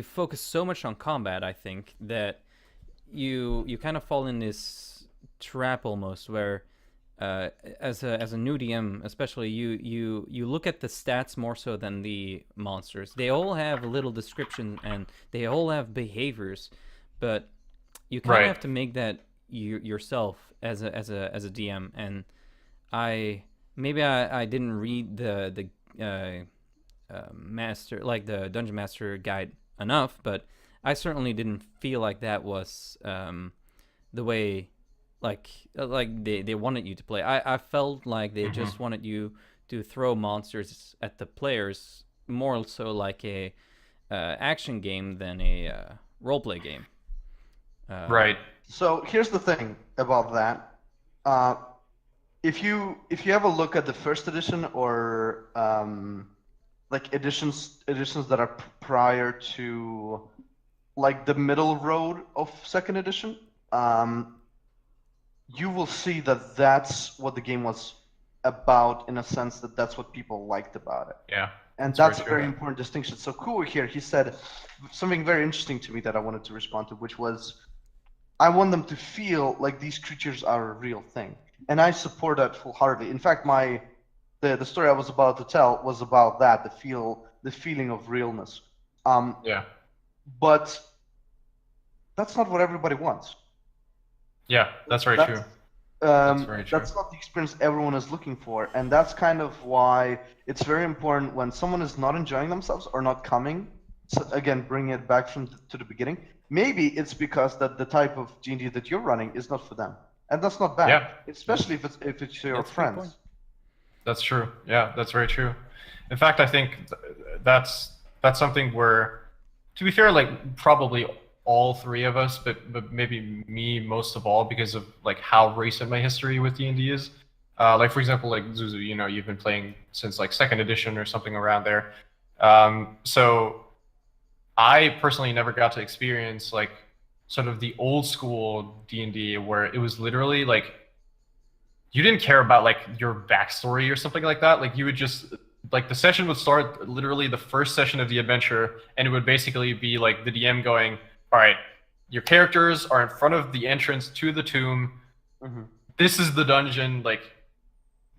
focus so much on combat, I think, that you kind of fall in this trap almost where as a new DM especially, you look at the stats more so than the monsters. They all have a little description and they all have behaviors, but you kind of have to make that yourself as a DM. And I didn't read the master, like the dungeon master guide enough, but I certainly didn't feel like that was the way like they wanted you to play. I felt like they just wanted you to throw monsters at the players, more so like a action game than a roleplay game. Right. So here's the thing about that. If you have a look at the first edition or like editions that are prior to like the middle road of second edition, you will see that that's what the game was about, in a sense that that's what people liked about it. Yeah. And that's a very important distinction. So Kuo here, he said something very interesting to me that I wanted to respond to, which was, I want them to feel like these creatures are a real thing. And I support that full-heartedly. In fact, the story I was about to tell was about that, the feeling of realness. Yeah. But that's not what everybody wants. Yeah, that's very true. Very true. That's not the experience everyone is looking for, and that's kind of why it's very important when someone is not enjoying themselves or not coming. So again, bring it back to the beginning. Maybe it's because that the type of D&D that you're running is not for them, and that's not bad. Yeah. Especially if it's your friends. That's true. Yeah, that's very true. In fact, I think that's something where, to be fair, like probably all three of us, but maybe me most of all, because of like how recent my history with D&D is. Like for example, like Zuzu, you know, you've been playing since like 2nd edition or something around there. So I personally never got to experience like sort of the old school D&D where it was literally like you didn't care about like your backstory or something like that. Like you would just like the session would start literally the first session of the adventure, and it would basically be like the DM going, all right, your characters are in front of the entrance to the tomb. Mm-hmm. This is the dungeon, like,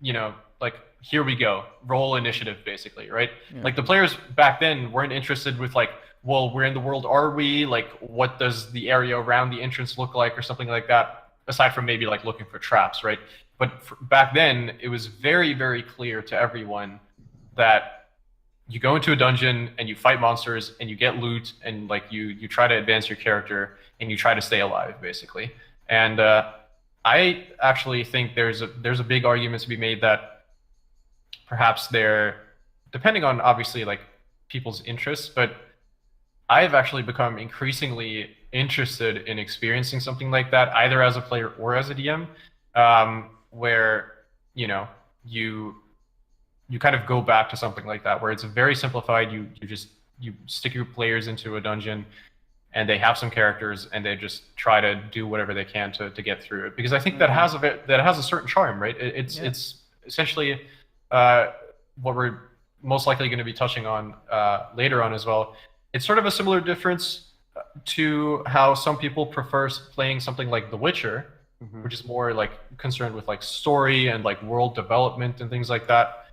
you know, like here we go, roll initiative basically, right? Yeah. Like the players back then weren't interested with like, well, where in the world are we? Like, what does the area around the entrance look like or something like that, aside from maybe like looking for traps, right? But back then, it was very, very clear to everyone that you go into a dungeon and you fight monsters and you get loot and like you try to advance your character and you try to stay alive, basically. And I actually think there's a big argument to be made that perhaps they're, depending on obviously like people's interests, but I've actually become increasingly interested in experiencing something like that, either as a player or as a DM, where, you know, you kind of go back to something like that, where it's very simplified. You stick your players into a dungeon, and they have some characters, and they just try to do whatever they can to get through it. Because I think that has a certain charm, right? It's essentially what we're most likely going to be touching on later on as well. It's sort of a similar difference to how some people prefer playing something like The Witcher, Mm-hmm. which is more like concerned with like story and like world development and things like that.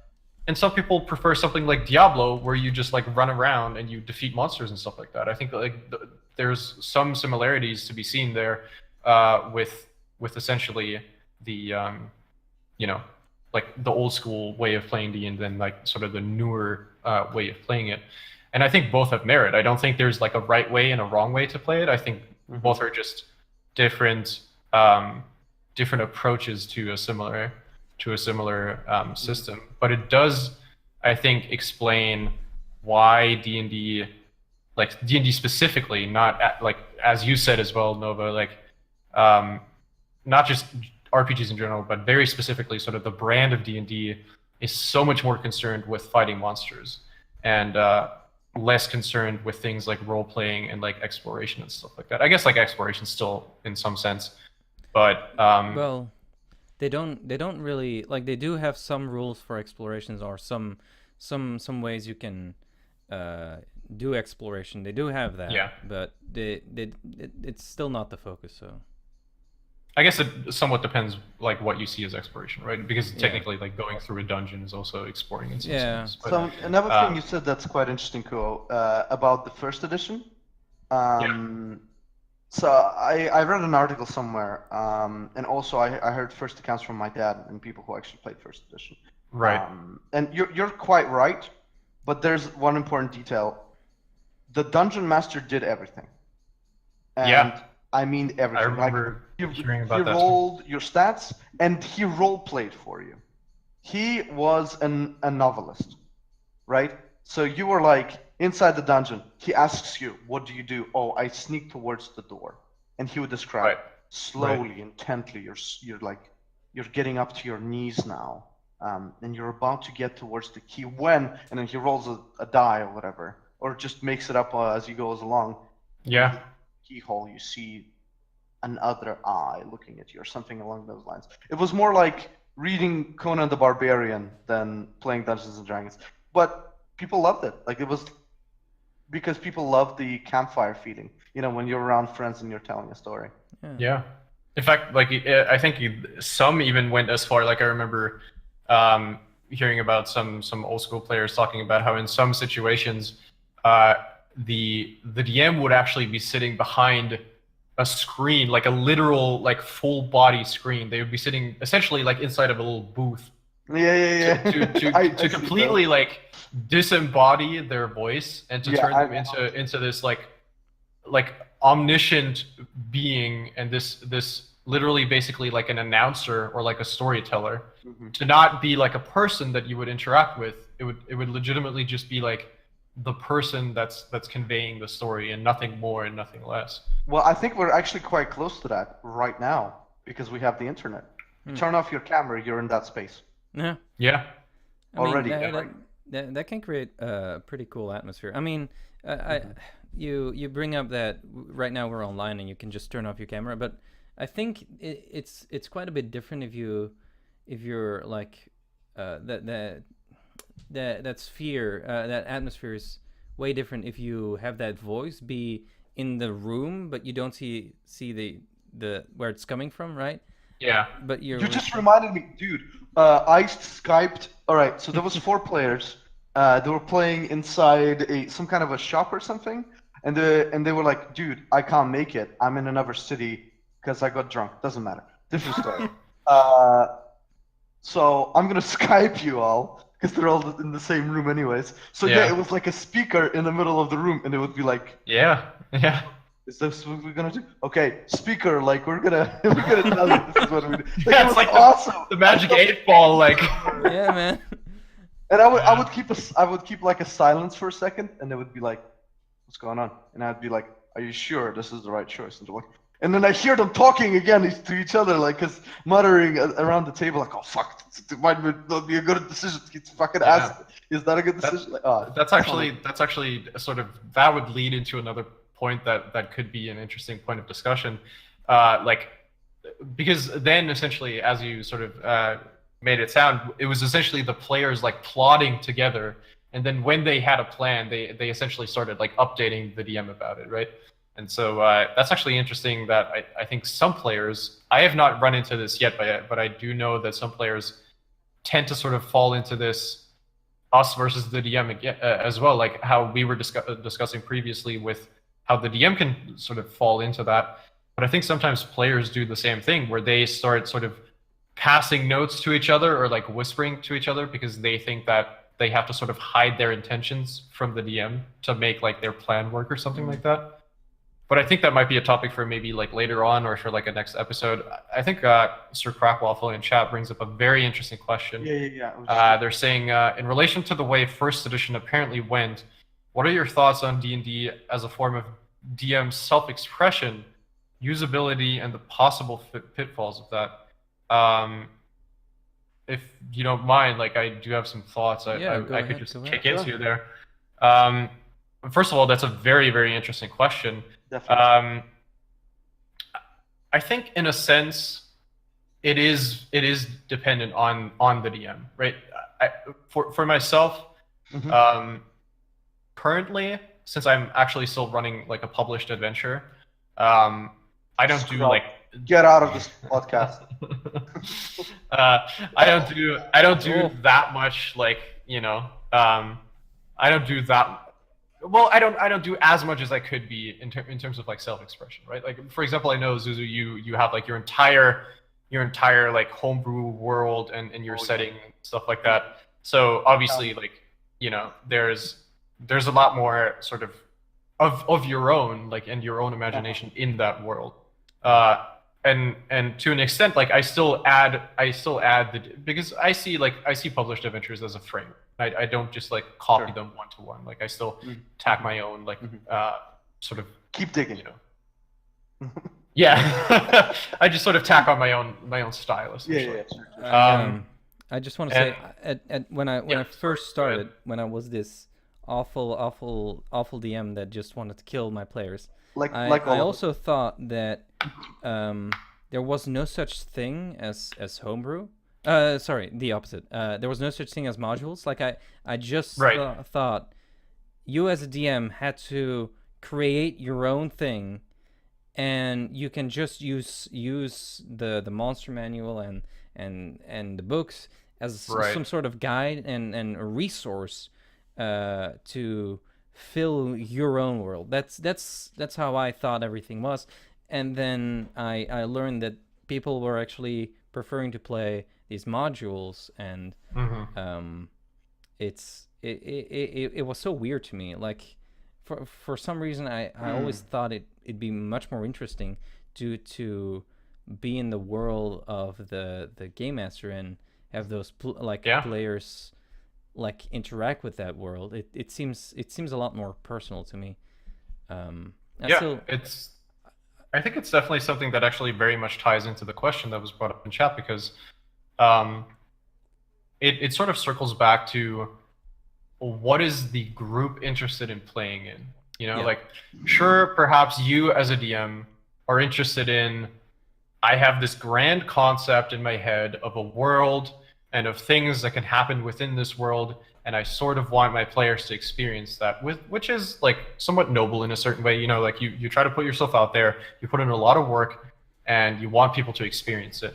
And some people prefer something like Diablo, where you just like run around and you defeat monsters and stuff like that. I think like there's some similarities to be seen there with essentially the you know, like the old school way of playing D and then like sort of the newer way of playing it. And I think both have merit. I don't think there's like a right way and a wrong way to play it. I think both are just different approaches to a similar system. But it does, I think, explain why D&D, like D&D specifically, not like as you said as well, Nova, like not just RPGs in general, but very specifically, sort of the brand of D&D is so much more concerned with fighting monsters and less concerned with things like role playing and like exploration and stuff like that. I guess like exploration still in some sense, but well, they don't really like, they do have some rules for explorations or some ways you can do exploration. They do have that, yeah, but it's still not the focus. So I guess it somewhat depends like what you see as exploration, right? Because technically like going through a dungeon is also exploring in some sense. But, so another thing you said that's quite interesting, Kuo, about the first edition. So I read an article somewhere, and also I heard first accounts from my dad and people who actually played first edition. Right. And you're quite right, but there's one important detail. The dungeon master did everything. And I mean everything. I remember hearing about that. He rolled your stats, and he role played for you. He was a novelist, right? So you were like inside the dungeon. He asks you, "What do you do?" "Oh, I sneak towards the door," and he would describe slowly, intently. You're getting up to your knees now, and you're about to get towards the key when, and then he rolls a die or whatever, or just makes it up as he goes along. Yeah. Keyhole, you see another eye looking at you or something along those lines. It was more like reading Conan the Barbarian than playing Dungeons and Dragons, but people loved it. Like, it was because people love the campfire feeling, you know, when you're around friends and you're telling a story. Yeah. In fact, like I think some even went as far, like I remember hearing about some old school players talking about how in some situations the DM would actually be sitting behind a screen, like a literal, like full body screen. They would be sitting essentially like inside of a little booth Yeah. to completely like disembody their voice and to turn them into this like omniscient being, and this literally basically like an announcer or like a storyteller, to not be like a person that you would interact with. It would legitimately just be like the person that's conveying the story, and nothing more and nothing less. Well, I think we're actually quite close to that right now because we have the internet. Turn off your camera, you're in that space. Yeah. Yeah. I mean, Already. that can create a pretty cool atmosphere. I mean, you bring up that right now we're online and you can just turn off your camera, but I think it's quite a bit different if you're like that sphere, that atmosphere is way different if you have that voice be in the room, but you don't see the where it's coming from, right? Yeah. But You just reminded me, dude. I Skyped. All right, so there was 4 players. They were playing inside some kind of a shop or something, and they were like, "Dude, I can't make it. I'm in another city because I got drunk. Doesn't matter. Different story." So I'm gonna Skype you all because they're all in the same room anyways. So yeah, it was like a speaker in the middle of the room, and it would be like, yeah. Is this what we're gonna do? Okay, speaker, like we're gonna tell you this is what we do. Like, Yeah, it was it's like awesome. the magic 8 ball, like. Yeah, man. And I would keep like a silence for a second, and they would be like, "What's going on?" And I'd be like, "Are you sure this is the right choice?" And they're like, and then I hear them talking again to each other, like, cause muttering around the table, like, "Oh fuck, it might not be a good decision." He's fucking ask, "Is that a good decision?" That's actually sort of, that would lead into another point that could be an interesting point of discussion, like, because then essentially, as you sort of made it sound, it was essentially the players like plotting together, and then when they had a plan, they essentially started like updating the DM about it, right? And so that's actually interesting. That I think some players, I have not run into this yet, but I do know that some players tend to sort of fall into this us versus the DM again, as well, like how we were discussing previously with how the DM can sort of fall into that. But I think sometimes players do the same thing, where they start sort of passing notes to each other or like whispering to each other because they think that they have to sort of hide their intentions from the DM to make like their plan work or something like that. But I think that might be a topic for maybe like later on or for like a next episode. I think Sir Crackwaffle in chat brings up a very interesting question. Yeah. They're saying, in relation to the way first edition apparently went, what are your thoughts on D&D as a form of DM self-expression, usability, and the possible pitfalls of that? If you don't mind, like, I do have some thoughts. I could just kick into there. First of all, that's a very, very interesting question. Definitely. I think in a sense, it is dependent on the DM, right? For myself, currently, since I'm actually still running like a published adventure, I don't do like, get out of this podcast. I don't do that much, like, you know, I don't do that. Well, I don't do as much as I could be in terms of like self-expression, right? Like, for example, I know Zuzu, you have like your entire like homebrew world and your setting and stuff like that. So obviously, like, you know, there's a lot more sort of your own, like, and your own imagination in that world. And to an extent, like, I still add because I see published adventures as a frame. I don't just like copy them one to one. Like, I still tack my own, like, sort of keep digging, you know. Yeah, I just sort of tack on my own style, essentially. Yeah. I just want to say, when I first started, when I was this awful DM that just wanted to kill my players, I also thought that there was no such thing as homebrew. Sorry, the opposite. There was no such thing as modules. Like, I just thought you as a DM had to create your own thing, and you can just use the monster manual and the books as some sort of guide and a resource to fill your own world. That's how I thought everything was. and then I learned that people were actually preferring to play these modules, and it was so weird to me. Like, for some reason, I always thought it'd be much more interesting to be in the world of the game master and have those players like interact with that world. It seems a lot more personal to me. I think it's definitely something that actually very much ties into the question that was brought up in chat, because it sort of circles back to what is the group interested in playing in? You know, like, sure, perhaps you as a DM are interested in, I have this grand concept in my head of a world and of things that can happen within this world, and I sort of want my players to experience that, which is like somewhat noble in a certain way. You know, like you try to put yourself out there, you put in a lot of work, and you want people to experience it.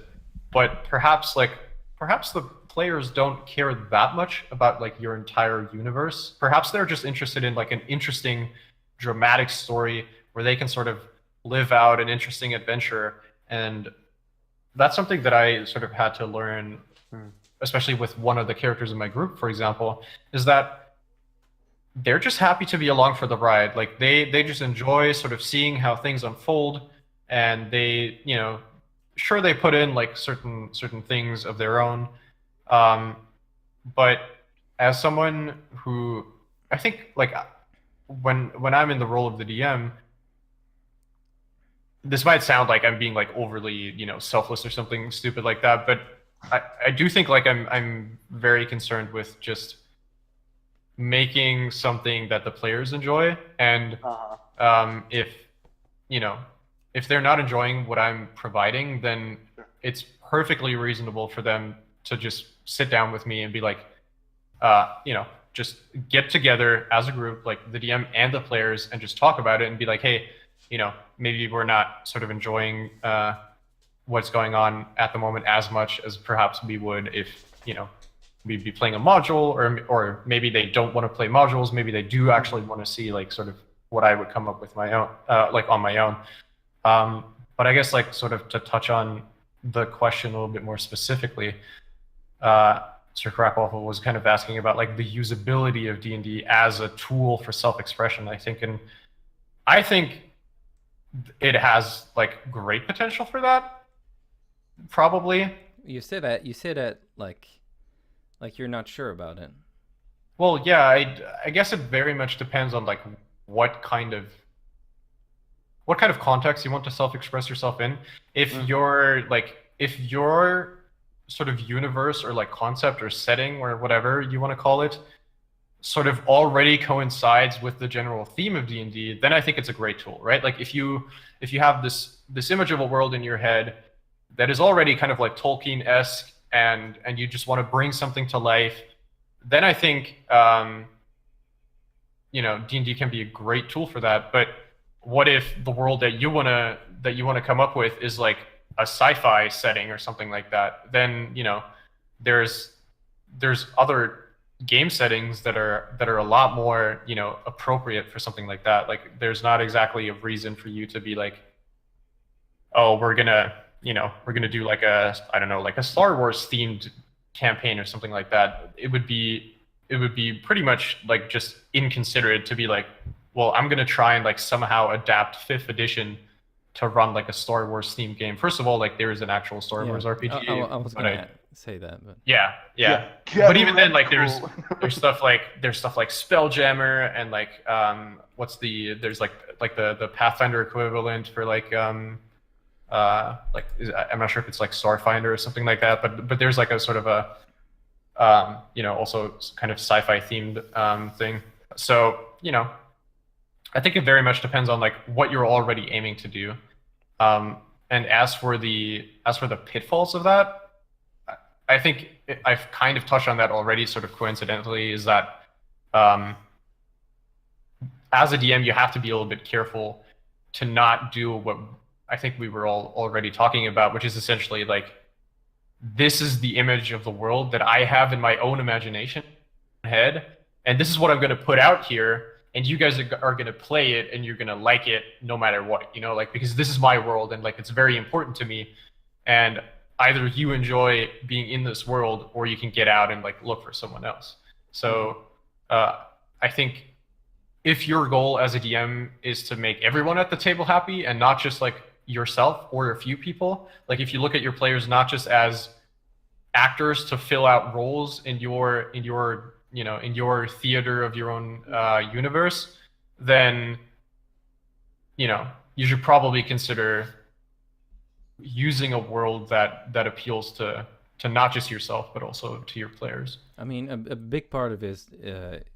But perhaps the players don't care that much about like your entire universe. Perhaps they're just interested in like an interesting, dramatic story where they can sort of live out an interesting adventure. And that's something that I sort of had to learn, especially with one of the characters in my group, for example, is that they're just happy to be along for the ride. Like they just enjoy sort of seeing how things unfold, and they, you know, sure, they put in like certain things of their own. But as someone who, I think, like, when I'm in the role of the DM, this might sound like I'm being like overly, you know, selfless or something stupid like that, but I do think like I'm very concerned with just making something that the players enjoy. And if, you know, if they're not enjoying what I'm providing, then it's perfectly reasonable for them to just sit down with me and be like, you know, just get together as a group, like the DM and the players, and just talk about it and be like, hey, you know, maybe we're not sort of enjoying what's going on at the moment as much as perhaps we would if, you know, we'd be playing a module, or maybe they don't want to play modules. Maybe they do actually want to see like sort of what I would come up with my own, like on my own. But I guess like sort of to touch on the question a little bit more specifically, Sir Crackwaffle was kind of asking about like the usability of D&D as a tool for self-expression, I think, and I think it has like great potential for that. Probably. You say that like you're not sure about it. Well, yeah, I guess it very much depends on like what kind of context you want to self-express yourself in. If your sort of universe or like concept or setting or whatever you want to call it sort of already coincides with the general theme of D&D, then I think it's a great tool, right? Like if you have this image of a world in your head that is already kind of like Tolkien-esque, and you just want to bring something to life, then I think you know, D&D can be a great tool for that. But what if the world that you wanna come up with is like a sci-fi setting or something like that? Then, you know, there's other game settings that are a lot more, you know, appropriate for something like that. Like there's not exactly a reason for you to be like, oh, we're gonna do like a, I don't know, like a Star Wars themed campaign or something like that. It would be pretty much like just inconsiderate to be like, well, I'm gonna try and like somehow adapt 5th edition to run like a Star Wars themed game. First of all, like there is an actual Star Wars RPG. I was gonna say that, but yeah. But even then, like there's stuff like Spelljammer and like there's like the Pathfinder equivalent for like I'm not sure if it's like Starfinder or something like that, but there's like a sort of a you know, also kind of sci-fi themed thing. So, you know, I think it very much depends on like what you're already aiming to do. And as for the pitfalls of that, I think I've kind of touched on that already, sort of coincidentally, is that as a DM, you have to be a little bit careful to not do what I think we were all already talking about, which is essentially like, this is the image of the world that I have in my own imagination head, and this is what I'm going to put out here. and you guys are going to play it and you're going to like it no matter what, you know, like, because this is my world and like it's very important to me, and either you enjoy being in this world or you can get out and like look for someone else. So I think if your goal as a DM is to make everyone at the table happy and not just like yourself or a few people, like if you look at your players not just as actors to fill out roles in your you know, in your theater of your own universe, then, you know, you should probably consider using a world that appeals to not just yourself but also to your players. I mean, a big part of it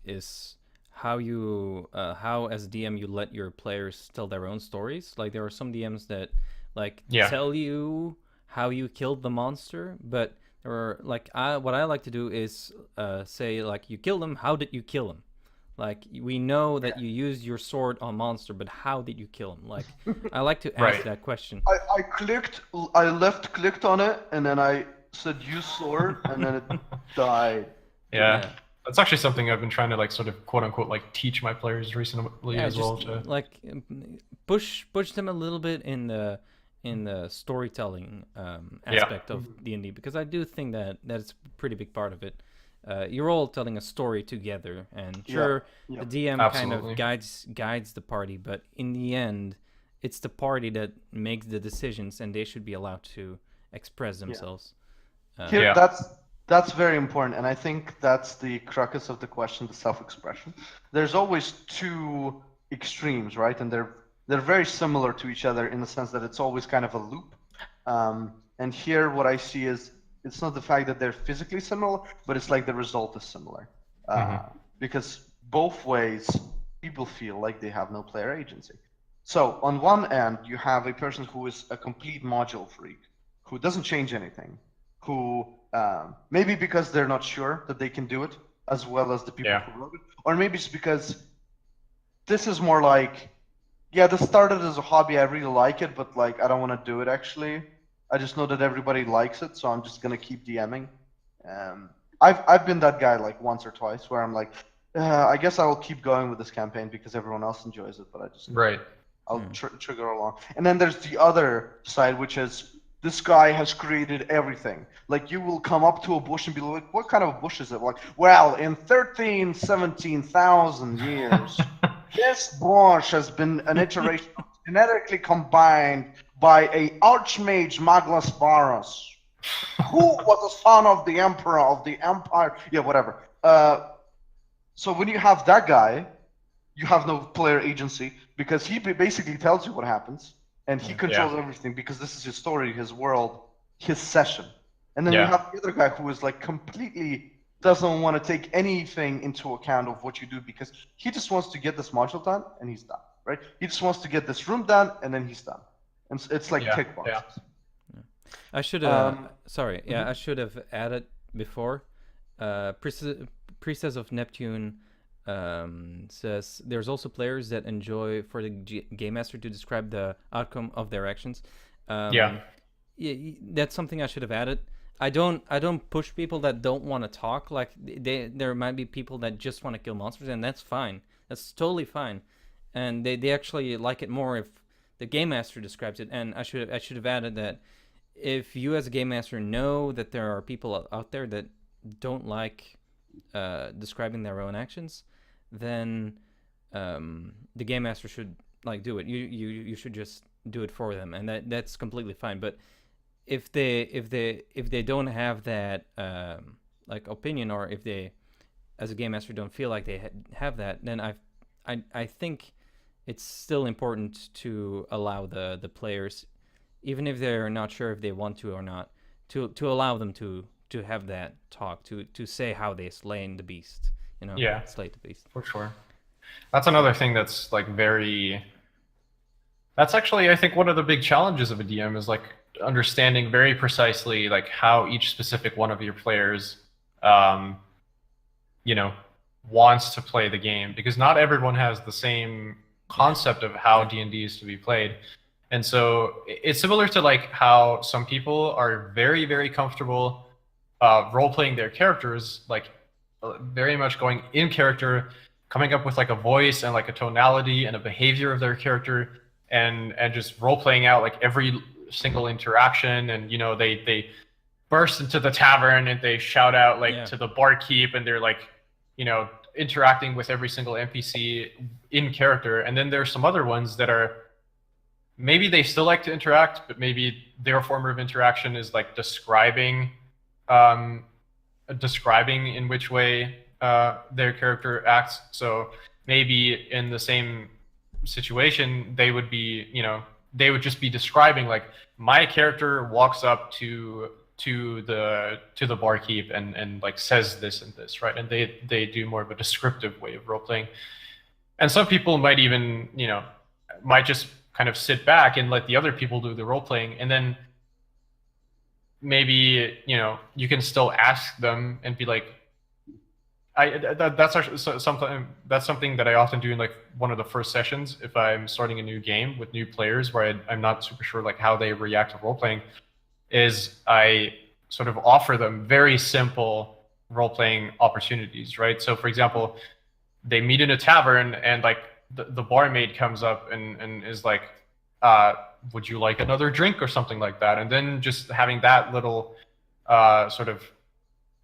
is how you how as a DM you let your players tell their own stories. Like there are some DMs that like tell you how you killed the monster, but there are like what I like to do is say like, you killed him. How did you kill him? Like, we know that you used your sword on monster, but how did you kill him? Like, I like to ask that question. I left clicked on it, and then I said use sword, and then it died. Yeah. That's actually something I've been trying to like sort of quote unquote like teach my players recently as well. Like push them a little bit in the storytelling aspect of D&D, because I do think that that's a pretty big part of it. You're all telling a story together, and sure, the DM kind of guides the party, but in the end, it's the party that makes the decisions, and they should be allowed to express themselves. That's very important, and I think that's the crux of the question, the self-expression. There's always two extremes, right? And they're very similar to each other in the sense that it's always kind of a loop. And here what I see is, it's not the fact that they're physically similar, but it's like the result is similar. Because both ways, people feel like they have no player agency. So on one end, you have a person who is a complete module freak, who doesn't change anything, who maybe because they're not sure that they can do it as well as the people who wrote it, or maybe it's because this is more like, this started as a hobby, I really like it, but like I don't want to do it actually. I just know that everybody likes it, so I'm just gonna keep DMing. I've been that guy like once or twice where I'm like, I guess I will keep going with this campaign because everyone else enjoys it, but I just I'll trigger along. And then there's the other side, which is this guy has created everything. Like you will come up to a bush and be like, what kind of a bush is it? Like, well, in 17,000 years, this bush has been an iteration genetically combined by a archmage Magnus Varus, who was the son of the emperor of the empire. Yeah, whatever. So when you have that guy, you have no player agency because he basically tells you what happens, and he controls everything because this is his story, his world, his session. And then you have the other guy who is like completely doesn't want to take anything into account of what you do because he just wants to get this module done and he's done, right? He just wants to get this room done and then he's done. And it's like tick boxes. I should I should have added before. Priestess of Neptune says there's also players that enjoy for the game master to describe the outcome of their actions. That's something I should have added. I don't push people that don't want to talk. Like there might be people that just want to kill monsters, and that's fine. That's totally fine, and they actually like it more if the game master describes it. And I should have added that if you as a game master know that there are people out there that don't like describing their own actions, then the game master should like do it. You should just do it for them, and that's completely fine. But if they don't have that like opinion, or if they as a game master don't feel like they have that, then I think it's still important to allow the players, even if they're not sure if they want to or not, to allow them to have that talk, to say how they slain the beast, you know. Slay the beast for sure. That's another thing that's like that's actually, I think, one of the big challenges of a DM is like understanding very precisely like how each specific one of your players you know, wants to play the game, because not everyone has the same concept of how D&D is to be played. And so it's similar to like how some people are very, very comfortable role-playing their characters, like very much going in character, coming up with like a voice and like a tonality and a behavior of their character, and just role playing out like every single interaction. And you know, they burst into the tavern and they shout out like to the barkeep, and they're like, you know, interacting with every single NPC in character. And then there's some other ones that are, maybe they still like to interact, but maybe their form of interaction is like describing in which way their character acts. So maybe in the same situation, they would be, you know, they would just be describing like, my character walks up to the barkeep and like says this and this, right? And they do more of a descriptive way of role playing. And some people might even, you know, might just kind of sit back and let the other people do the role playing, and then maybe, you know, you can still ask them and be like, that's actually something that I often do in like one of the first sessions if I'm starting a new game with new players where I'm not super sure like how they react to role playing, is I sort of offer them very simple role playing opportunities, right? So for example, they meet in a tavern and like the barmaid comes up and is like, would you like another drink or something like that? And then just having that little sort of,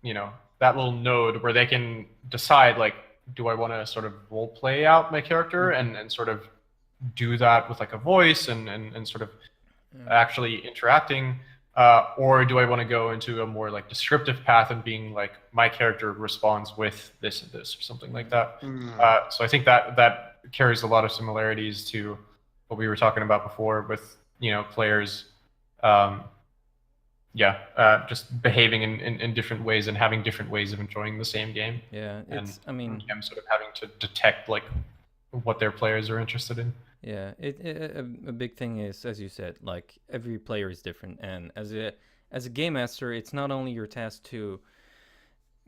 you know, that little node where they can decide like, do I want to sort of role play out my character and sort of do that with like a voice and sort of actually interacting, or do I want to go into a more like descriptive path and being like, my character responds with this and this or something like that. So I think that carries a lot of similarities to what we were talking about before with, you know, players just behaving in different ways and having different ways of enjoying the same game. Yeah, it's, I mean, I'm sort of having to detect like what their players are interested in. Yeah, a big thing is, as you said, like every player is different, and as a game master, it's not only your task to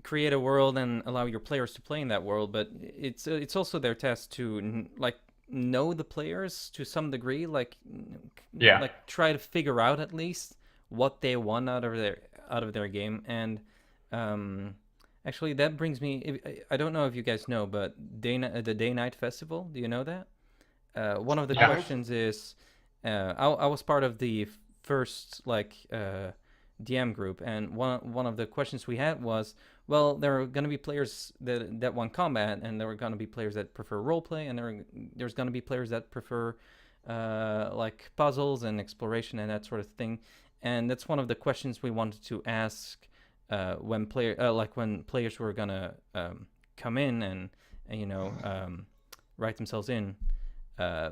create a world and allow your players to play in that world, but it's also their task to like know the players to some degree, like like try to figure out at least what they want out of their game. And actually, that brings me. I don't know if you guys know, but the Day Night Festival. Do you know that? One of the questions is, I was part of the first like DM group, and one of the questions we had was, well, there are going to be players that want combat, and there are going to be players that prefer roleplay, and there's going to be players that prefer like puzzles and exploration and that sort of thing. And that's one of the questions we wanted to ask when players were gonna come in and you know write themselves in.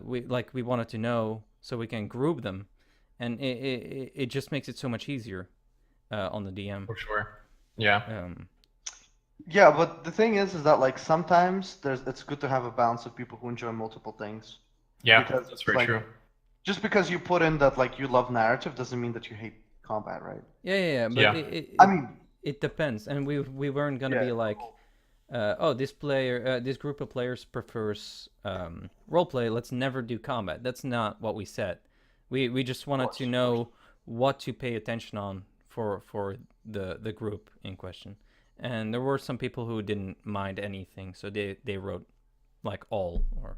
We wanted to know so we can group them, and it just makes it so much easier on the DM. For sure. Yeah. Yeah, but the thing is that like sometimes it's good to have a balance of people who enjoy multiple things. Yeah, because that's very true. Just because you put in that like you love narrative doesn't mean that you hate combat, right? Yeah. But I mean, it depends, and we weren't gonna be like, oh, this group of players prefers roleplay. Let's never do combat. That's not what we said. We just wanted to know what to pay attention on for the group in question. And there were some people who didn't mind anything, so they wrote like all or.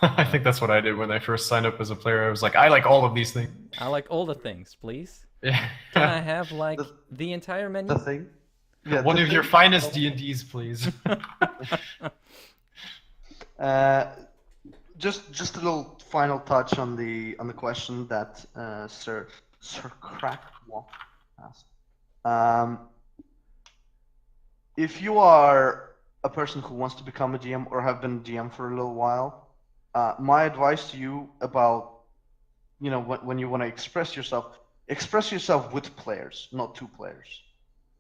I think that's what I did when I first signed up as a player. I was like, I like all of these things. I like all the things, please. Yeah. Can I have like the entire menu? The thing. Yeah, one of your finest D&Ds, please. Just a little final touch on the question that Sir Crackwalk asked. If you are a person who wants to become a DM or have been a DM for a little while, my advice to you about, you know, when you want to express yourself with players, not to players.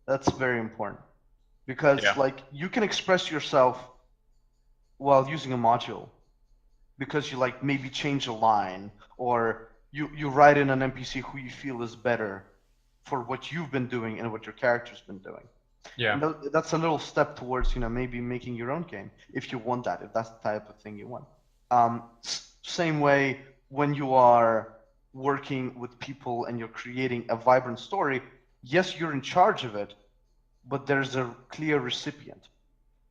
That's very important, because like you can express yourself while using a module, because you like maybe change a line or you write in an NPC who you feel is better for what you've been doing and what your character's been doing. Yeah, and that's a little step towards, you know, maybe making your own game if you want that, if that's the type of thing you want. Same way when you are working with people and you're creating a vibrant story, yes, you're in charge of it, but there's a clear recipient.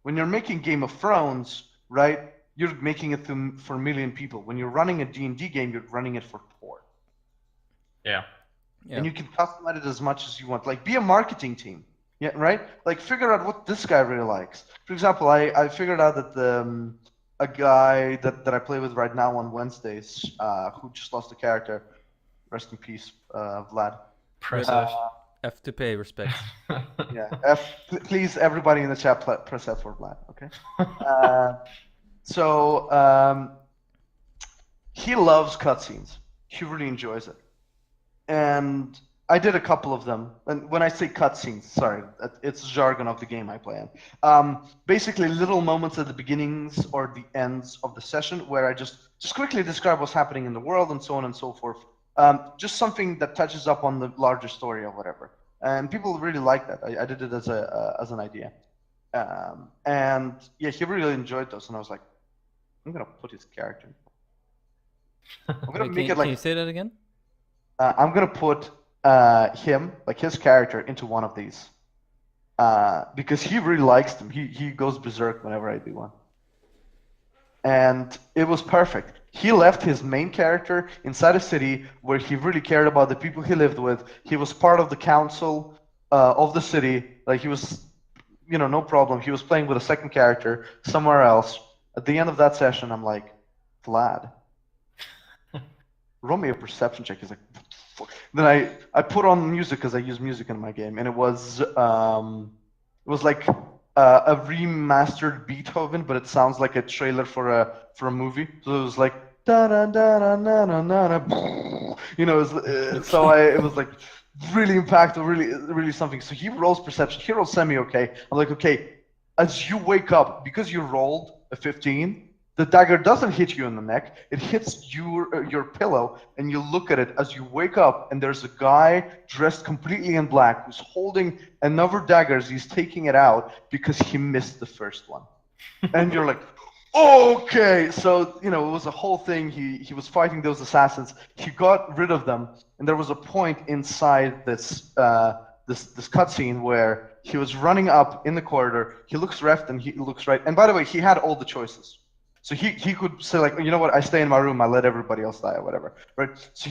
When you're making Game of Thrones, right, you're making it for a million people. When you're running a D&D game, you're running it for 4. Yeah. Yeah. And you can customize it as much as you want. Like, be a marketing team. Yeah, right? Like, figure out what this guy really likes. For example, I figured out that a guy that I play with right now on Wednesdays, who just lost a character, rest in peace, Vlad. Press Rip. F. F to pay respects. Yeah, please, everybody in the chat, press F for Vlad, okay? So he loves cutscenes. He really enjoys it. And I did a couple of them. And when I say cutscenes, sorry, it's jargon of the game I play in. Basically, little moments at the beginnings or the ends of the session where I just quickly describe what's happening in the world and so on and so forth. Just something that touches up on the larger story or whatever. And people really like that. I did it as an idea. And yeah, he really enjoyed those. And I was like, I'm gonna put his character. I'm gonna Wait, make can, it like. can you say that again? I'm gonna put him, like his character, into one of these because he really likes them. He goes berserk whenever I do one, and it was perfect. He left his main character inside a city where he really cared about the people he lived with. He was part of the council of the city. Like he was, no problem. He was playing with a second character somewhere else. At the end of that session, I'm like, Vlad, roll me a perception check. He's like, fuck. Then I put on music because I use music in my game, and it was like a remastered Beethoven, but it sounds like a trailer for a movie. So it was like da da da da da da da da. It was like really impactful, really something. So he rolls perception. He rolls semi okay. I'm like, okay, as you wake up, because you rolled a 15, the dagger doesn't hit you in the neck. It hits your pillow, and you look at it as you wake up, and there's a guy dressed completely in black who's holding another dagger as he's taking it out because he missed the first one. And you're like, okay. So, it was a whole thing. He was fighting those assassins. He got rid of them, and there was a point inside this cutscene where he was running up in the corridor. He looks left and he looks right. And by the way, he had all the choices. So he could say like, you know what, I stay in my room, I let everybody else die or whatever, right? So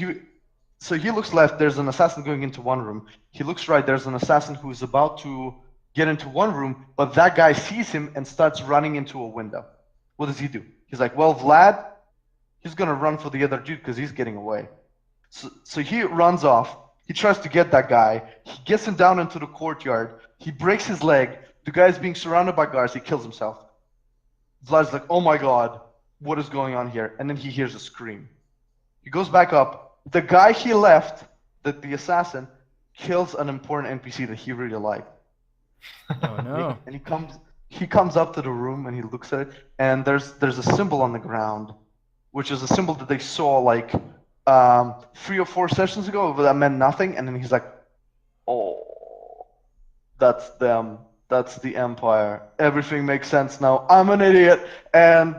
he looks left, there's an assassin going into one room. He looks right, there's an assassin who is about to get into one room, but that guy sees him and starts running into a window. What does he do? He's like, well, Vlad, he's gonna run for the other dude because he's getting away. So he runs off. He tries to get that guy. He gets him down into the courtyard. He breaks his leg. The guy's being surrounded by guards. He kills himself. Vlad's like, oh my god, what is going on here? And then he hears a scream. He goes back up. The guy he left, the assassin, kills an important NPC that he really liked. Oh no. And he comes up to the room and he looks at it, and there's a symbol on the ground, which is a symbol that they saw like 3 or 4 sessions ago, but that meant nothing. And then he's like, oh, that's them. That's the Empire. Everything makes sense now. I'm an idiot. And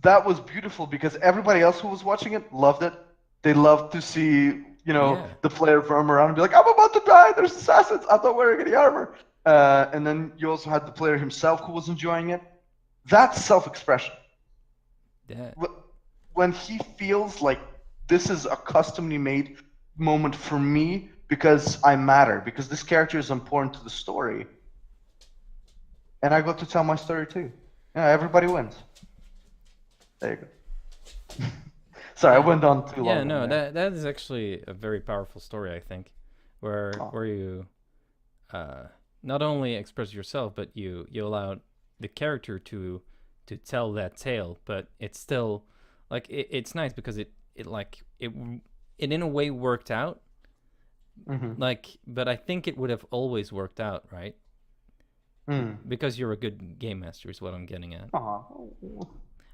that was beautiful because everybody else who was watching it loved it. They loved to see, the player roam around and be like, I'm about to die. There's assassins. I'm not wearing any armor. And then you also had the player himself who was enjoying it. That's self-expression. Yeah. When he feels like this is a customly made moment for me, because I matter, because this character is important to the story. And I got to tell my story too. Yeah, everybody wins. There you go. Sorry, I went on too long. Yeah, no, that is actually a very powerful story, I think, where you not only express yourself, but you allow the character to tell that tale, but it's still like it's nice because it in a way worked out. Mm-hmm. Like, but I think it would have always worked out, right? Because you're a good game master is what I'm getting at.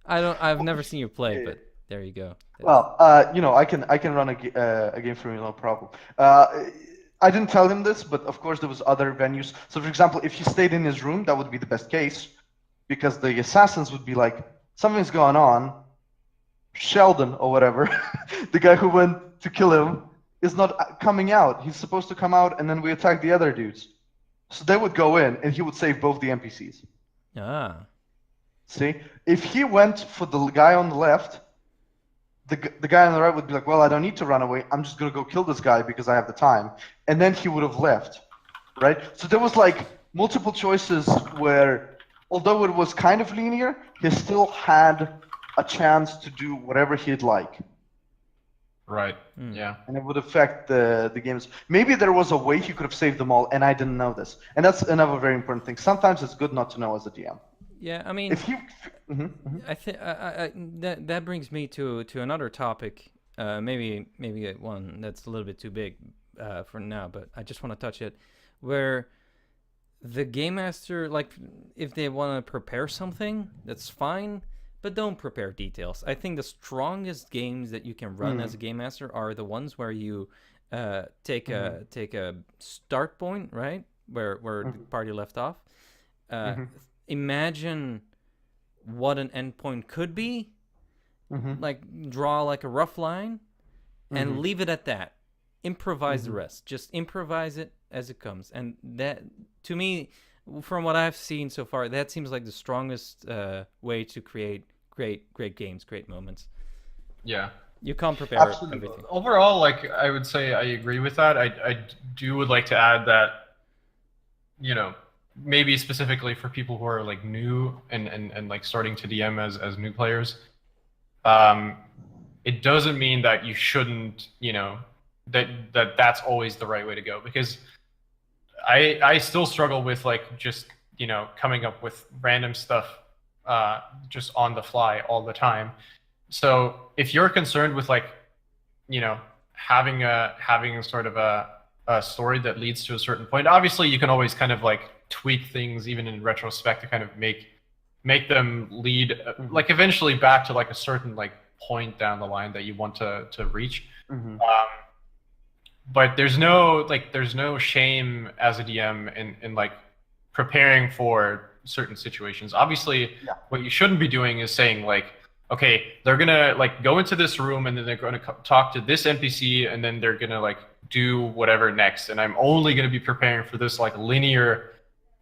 I've never seen you play, but there you go. Well, I can run a game for you, no problem. I didn't tell him this, but of course there was other venues. So for example, if he stayed in his room, that would be the best case, because the assassins would be like, something's going on. Sheldon or whatever, the guy who went to kill him, is not coming out. He's supposed to come out, and then we attack the other dudes. So they would go in, and he would save both the NPCs. Ah. See, if he went for the guy on the left, the guy on the right would be like, well, I don't need to run away. I'm just gonna go kill this guy because I have the time, and then he would have left, right? So there was like multiple choices where, although it was kind of linear, he still had a chance to do whatever he'd like. Right. Mm. Yeah. And it would affect the games. Maybe there was a way he could have saved them all, and I didn't know this. And that's another very important thing. Sometimes it's good not to know as a DM. Yeah, I mean, If you, I think that brings me to another topic. Maybe one that's a little bit too big for now, but I just want to touch it. Where the game master, like, if they want to prepare something, that's fine, but don't prepare details. I think the strongest games that you can run as a game master are the ones where you take a start point, right, where the party left off. Imagine what an endpoint could be, like draw like a rough line, and leave it at that. Improvise the rest. Just improvise it as it comes. And that, to me, from what I've seen so far, that seems like the strongest way to create great games, great moments. Yeah. You can't prepare everything. Overall, like, I would say I agree with that. I would like to add that, you know, maybe specifically for people who are like new and like starting to DM as new players, it doesn't mean that you shouldn't, you know, that's always the right way to go, because I still struggle with like just, you know, coming up with random stuff just on the fly all the time. So if you're concerned with like, you know, having sort of a story that leads to a certain point, obviously you can always kind of like tweak things even in retrospect to kind of make them lead like eventually back to like a certain like point down the line that you want to reach. But there's no shame as a DM in like preparing for certain situations. Obviously, what you shouldn't be doing is saying like, okay, they're gonna like go into this room and then they're gonna talk to this NPC and then they're gonna like do whatever next, and I'm only gonna be preparing for this like linear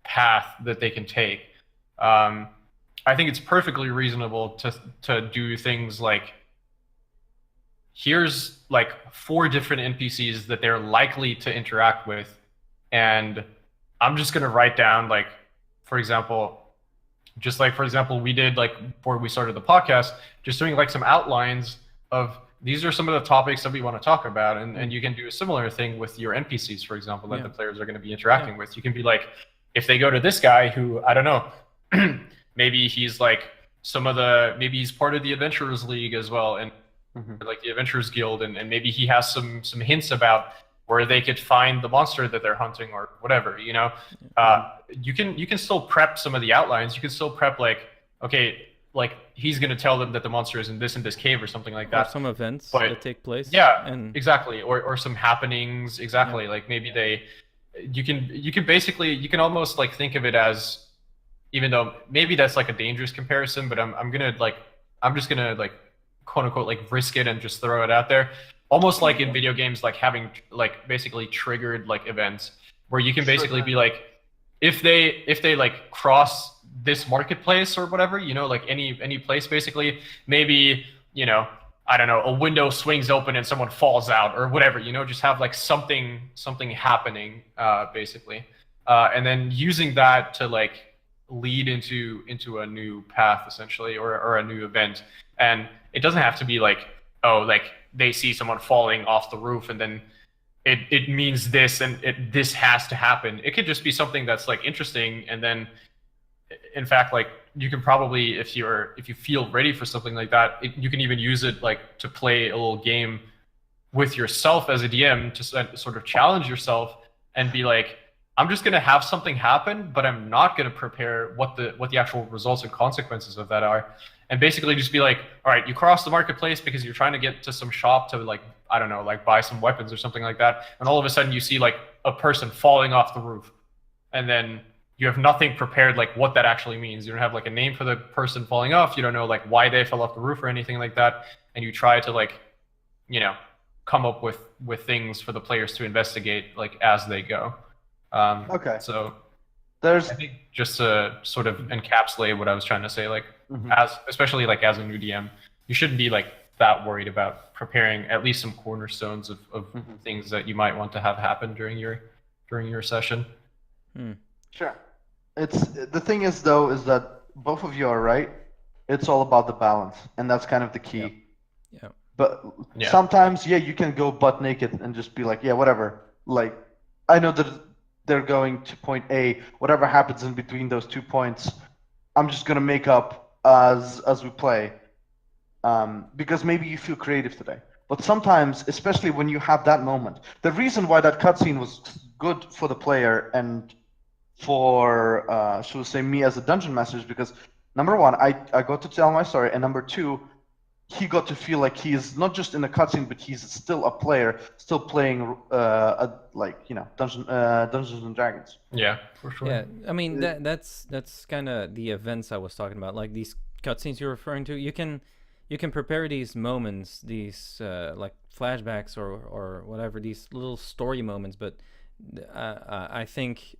path that they can take. I think it's perfectly reasonable to do things like, here's like 4 different NPCs that they're likely to interact with, and I'm just gonna write down like, for example, we did like before we started the podcast, just doing like some outlines of these are some of the topics that we want to talk about, and you can do a similar thing with your NPCs, for example, that the players are going to be interacting with. You can be like, if they go to this guy who, I don't know, maybe he's like maybe he's part of the Adventurers League as well, and like the Adventurers Guild, and maybe he has some hints about where they could find the monster that they're hunting or whatever, you know. You can still prep some of the outlines. You can still prep like, okay, like he's going to tell them that the monster is in this cave or something like that. Or some events that take place. Yeah, exactly. Or some happenings. Exactly. Like maybe you can almost like think of it as, even though maybe that's like a dangerous comparison, but I'm just gonna like quote unquote like risk it and just throw it out there. Almost like in video games, like having like basically triggered like events where you can basically be like, if they like cross this marketplace or whatever, you know, like any place basically, maybe, you know, I don't know, a window swings open and someone falls out or whatever, you know, just have like something happening basically, and then using that to like lead into a new path essentially, or a new event. And it doesn't have to be like, oh, like they see someone falling off the roof and then it means this and this has to happen. It could just be something that's like interesting, and then in fact, like you can probably, if you feel ready for something like that, you can even use it like to play a little game with yourself as a DM to sort of challenge yourself and be like, I'm just gonna have something happen, but I'm not gonna prepare what the actual results and consequences of that are. And basically just be like, all right, you cross the marketplace because you're trying to get to some shop to like, I don't know, like buy some weapons or something like that. And all of a sudden you see like a person falling off the roof. And then you have nothing prepared, like what that actually means. You don't have like a name for the person falling off. You don't know like why they fell off the roof or anything like that. And you try to like, you know, come up with things for the players to investigate like as they go. Okay. So There's I think just to sort of encapsulate what I was trying to say, like Mhm. especially like as a new DM, you shouldn't be like that worried about preparing at least some cornerstones of Mhm. things that you might want to have happen during your session. Hmm. Sure. It's the thing is though is that both of you are right. It's all about the balance, and that's kind of the Yeah. key. Yeah. But Yeah. sometimes, yeah, you can go butt naked and just be like, yeah, whatever. Like, I know that they're going to point A. Whatever happens in between those 2 points, I'm just gonna make up as we play. Because maybe you feel creative today. But sometimes, especially when you have that moment, the reason why that cutscene was good for the player and for, should we say, me as a dungeon master is because number one, I got to tell my story, and number two, he got to feel like he is not just in a cutscene, but he's still a player, still playing, Dungeons and Dragons. Yeah, for sure. Yeah, I mean that's kind of the events I was talking about, like these cutscenes you're referring to. You can prepare these moments, these like flashbacks or whatever, these little story moments. But I think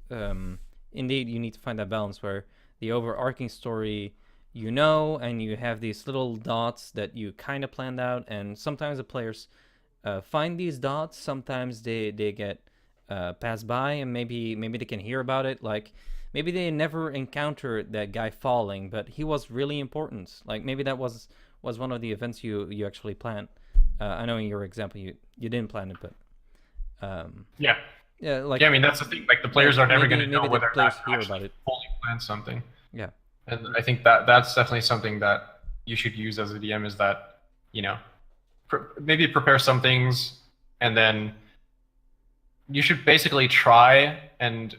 indeed you need to find that balance where the overarching story and you have these little dots that you kind of planned out, and sometimes the players find these dots. Sometimes they get passed by, and maybe they can hear about it. Like maybe they never encountered that guy falling, but he was really important. Like maybe that was one of the events you actually planned. I know in your example you didn't plan it, but Yeah. yeah, like Yeah, I mean that's the thing. Like the players are never going to know maybe the whether or players not you hear actually about it. fully planned something. Yeah. And I think that that's definitely something that you should use as a DM is that, you know, maybe prepare some things and then you should basically try and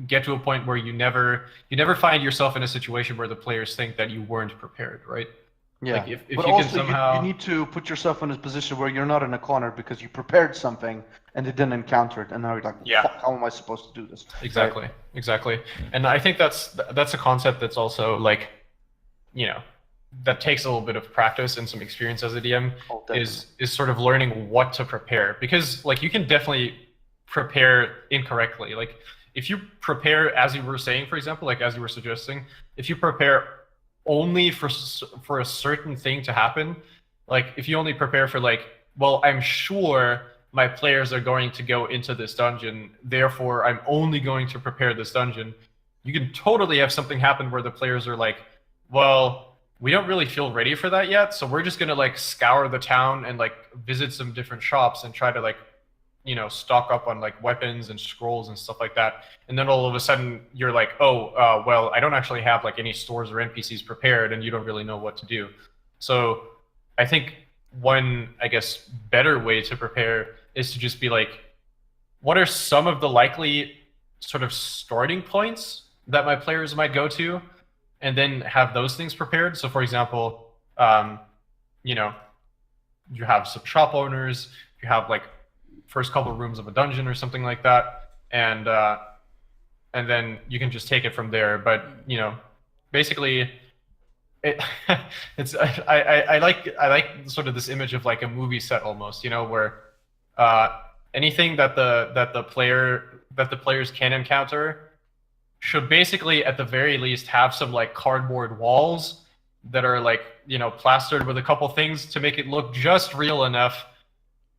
get to a point where you never find yourself in a situation where the players think that you weren't prepared, right? Yeah, Like if but you can also you somehow need to put yourself in a position where you're not in a corner because you prepared something and they didn't encounter it, and now you're like, yeah, fuck, how am I supposed to do this? Right? exactly. And I think that's a concept that's also like, you know, that takes a little bit of practice and some experience as a DM Oh, definitely. is sort of learning what to prepare, because like you can definitely prepare incorrectly. Like if you prepare, as you were saying, for example, like as you were suggesting, if you prepare only for a certain thing to happen, like if you only prepare for like, well, I'm sure my players are going to go into this dungeon, therefore I'm only going to prepare this dungeon. You can totally have something happen where the players are like, well, we don't really feel ready for that yet, so we're just gonna like scour the town and like visit some different shops and try to like, you know, stock up on like weapons and scrolls and stuff like that. And then all of a sudden you're like, oh, well, I don't actually have like any stores or NPCs prepared, and you don't really know what to do. So I think one, I guess, better way to prepare is to just be like, what are some of the likely sort of starting points that my players might go to, and then have those things prepared. So, for example, you know, you have some shop owners, you have like first couple of rooms of a dungeon or something like that, and then you can just take it from there. But you know, basically, it it's I like sort of this image of like a movie set almost, you know, where anything that the players can encounter should basically at the very least have some like cardboard walls that are like, you know, plastered with a couple things to make it look just real enough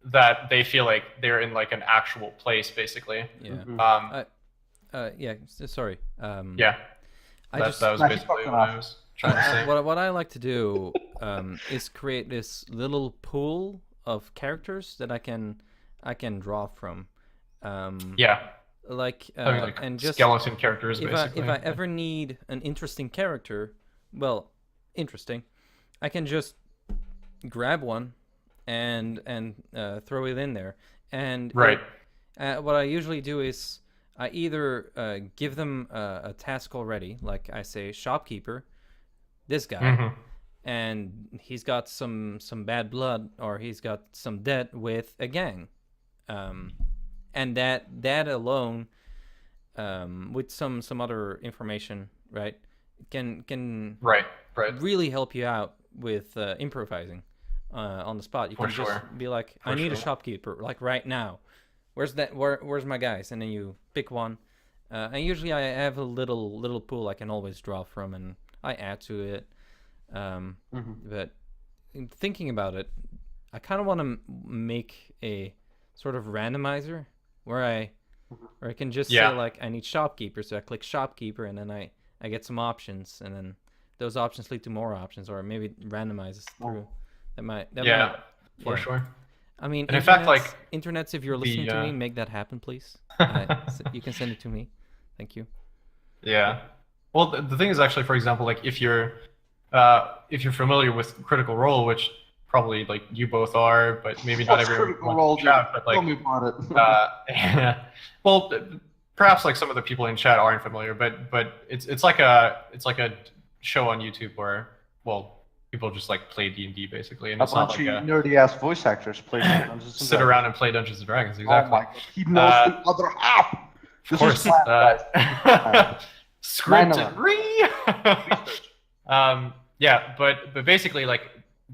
that they feel like they're in like an actual place, basically. Yeah. Yeah. Sorry. Yeah. That was basically what I was trying to say. What I like to do is create this little pool of characters that I can draw from. Yeah. Like like and just skeleton characters, basically. If I ever need an interesting character, well, interesting, I can just grab one and throw it in there. And right. What I usually do is I either give them a task already, like I say, shopkeeper, this guy, and he's got some bad blood, or he's got some debt with a gang, and that alone, with some other information, right, can right really help you out with improvising on the spot. You can just be like, I need a shopkeeper, like right now. Where's my guys? And then you pick one, And usually I have a little pool I can always draw from, and I add to it. But in thinking about it, I kind of want to make a sort of randomizer where I can just say like I need shopkeeper, so I click shopkeeper, and then I get some options, and then those options lead to more options, or maybe it randomizes through. That might for sure. I mean, and in fact, like internets, if you're listening to me, make that happen, please. You can send it to me. Thank you. Yeah. Well, the thing is actually, for example, like if you're familiar with Critical Role, which probably like you both are, but maybe not everyone. Critical Role, chat, but like, tell me about it. well, perhaps like some of the people in chat aren't familiar, but it's like a show on YouTube where, well, people just like play D&D basically, and A it's not bunch like of nerdy ass voice actors play Dungeons and sit Dragons. around and play Dungeons and Dragons. Exactly. Oh my God. He knows the other half. Of course. Scripted. Yeah, but basically, like,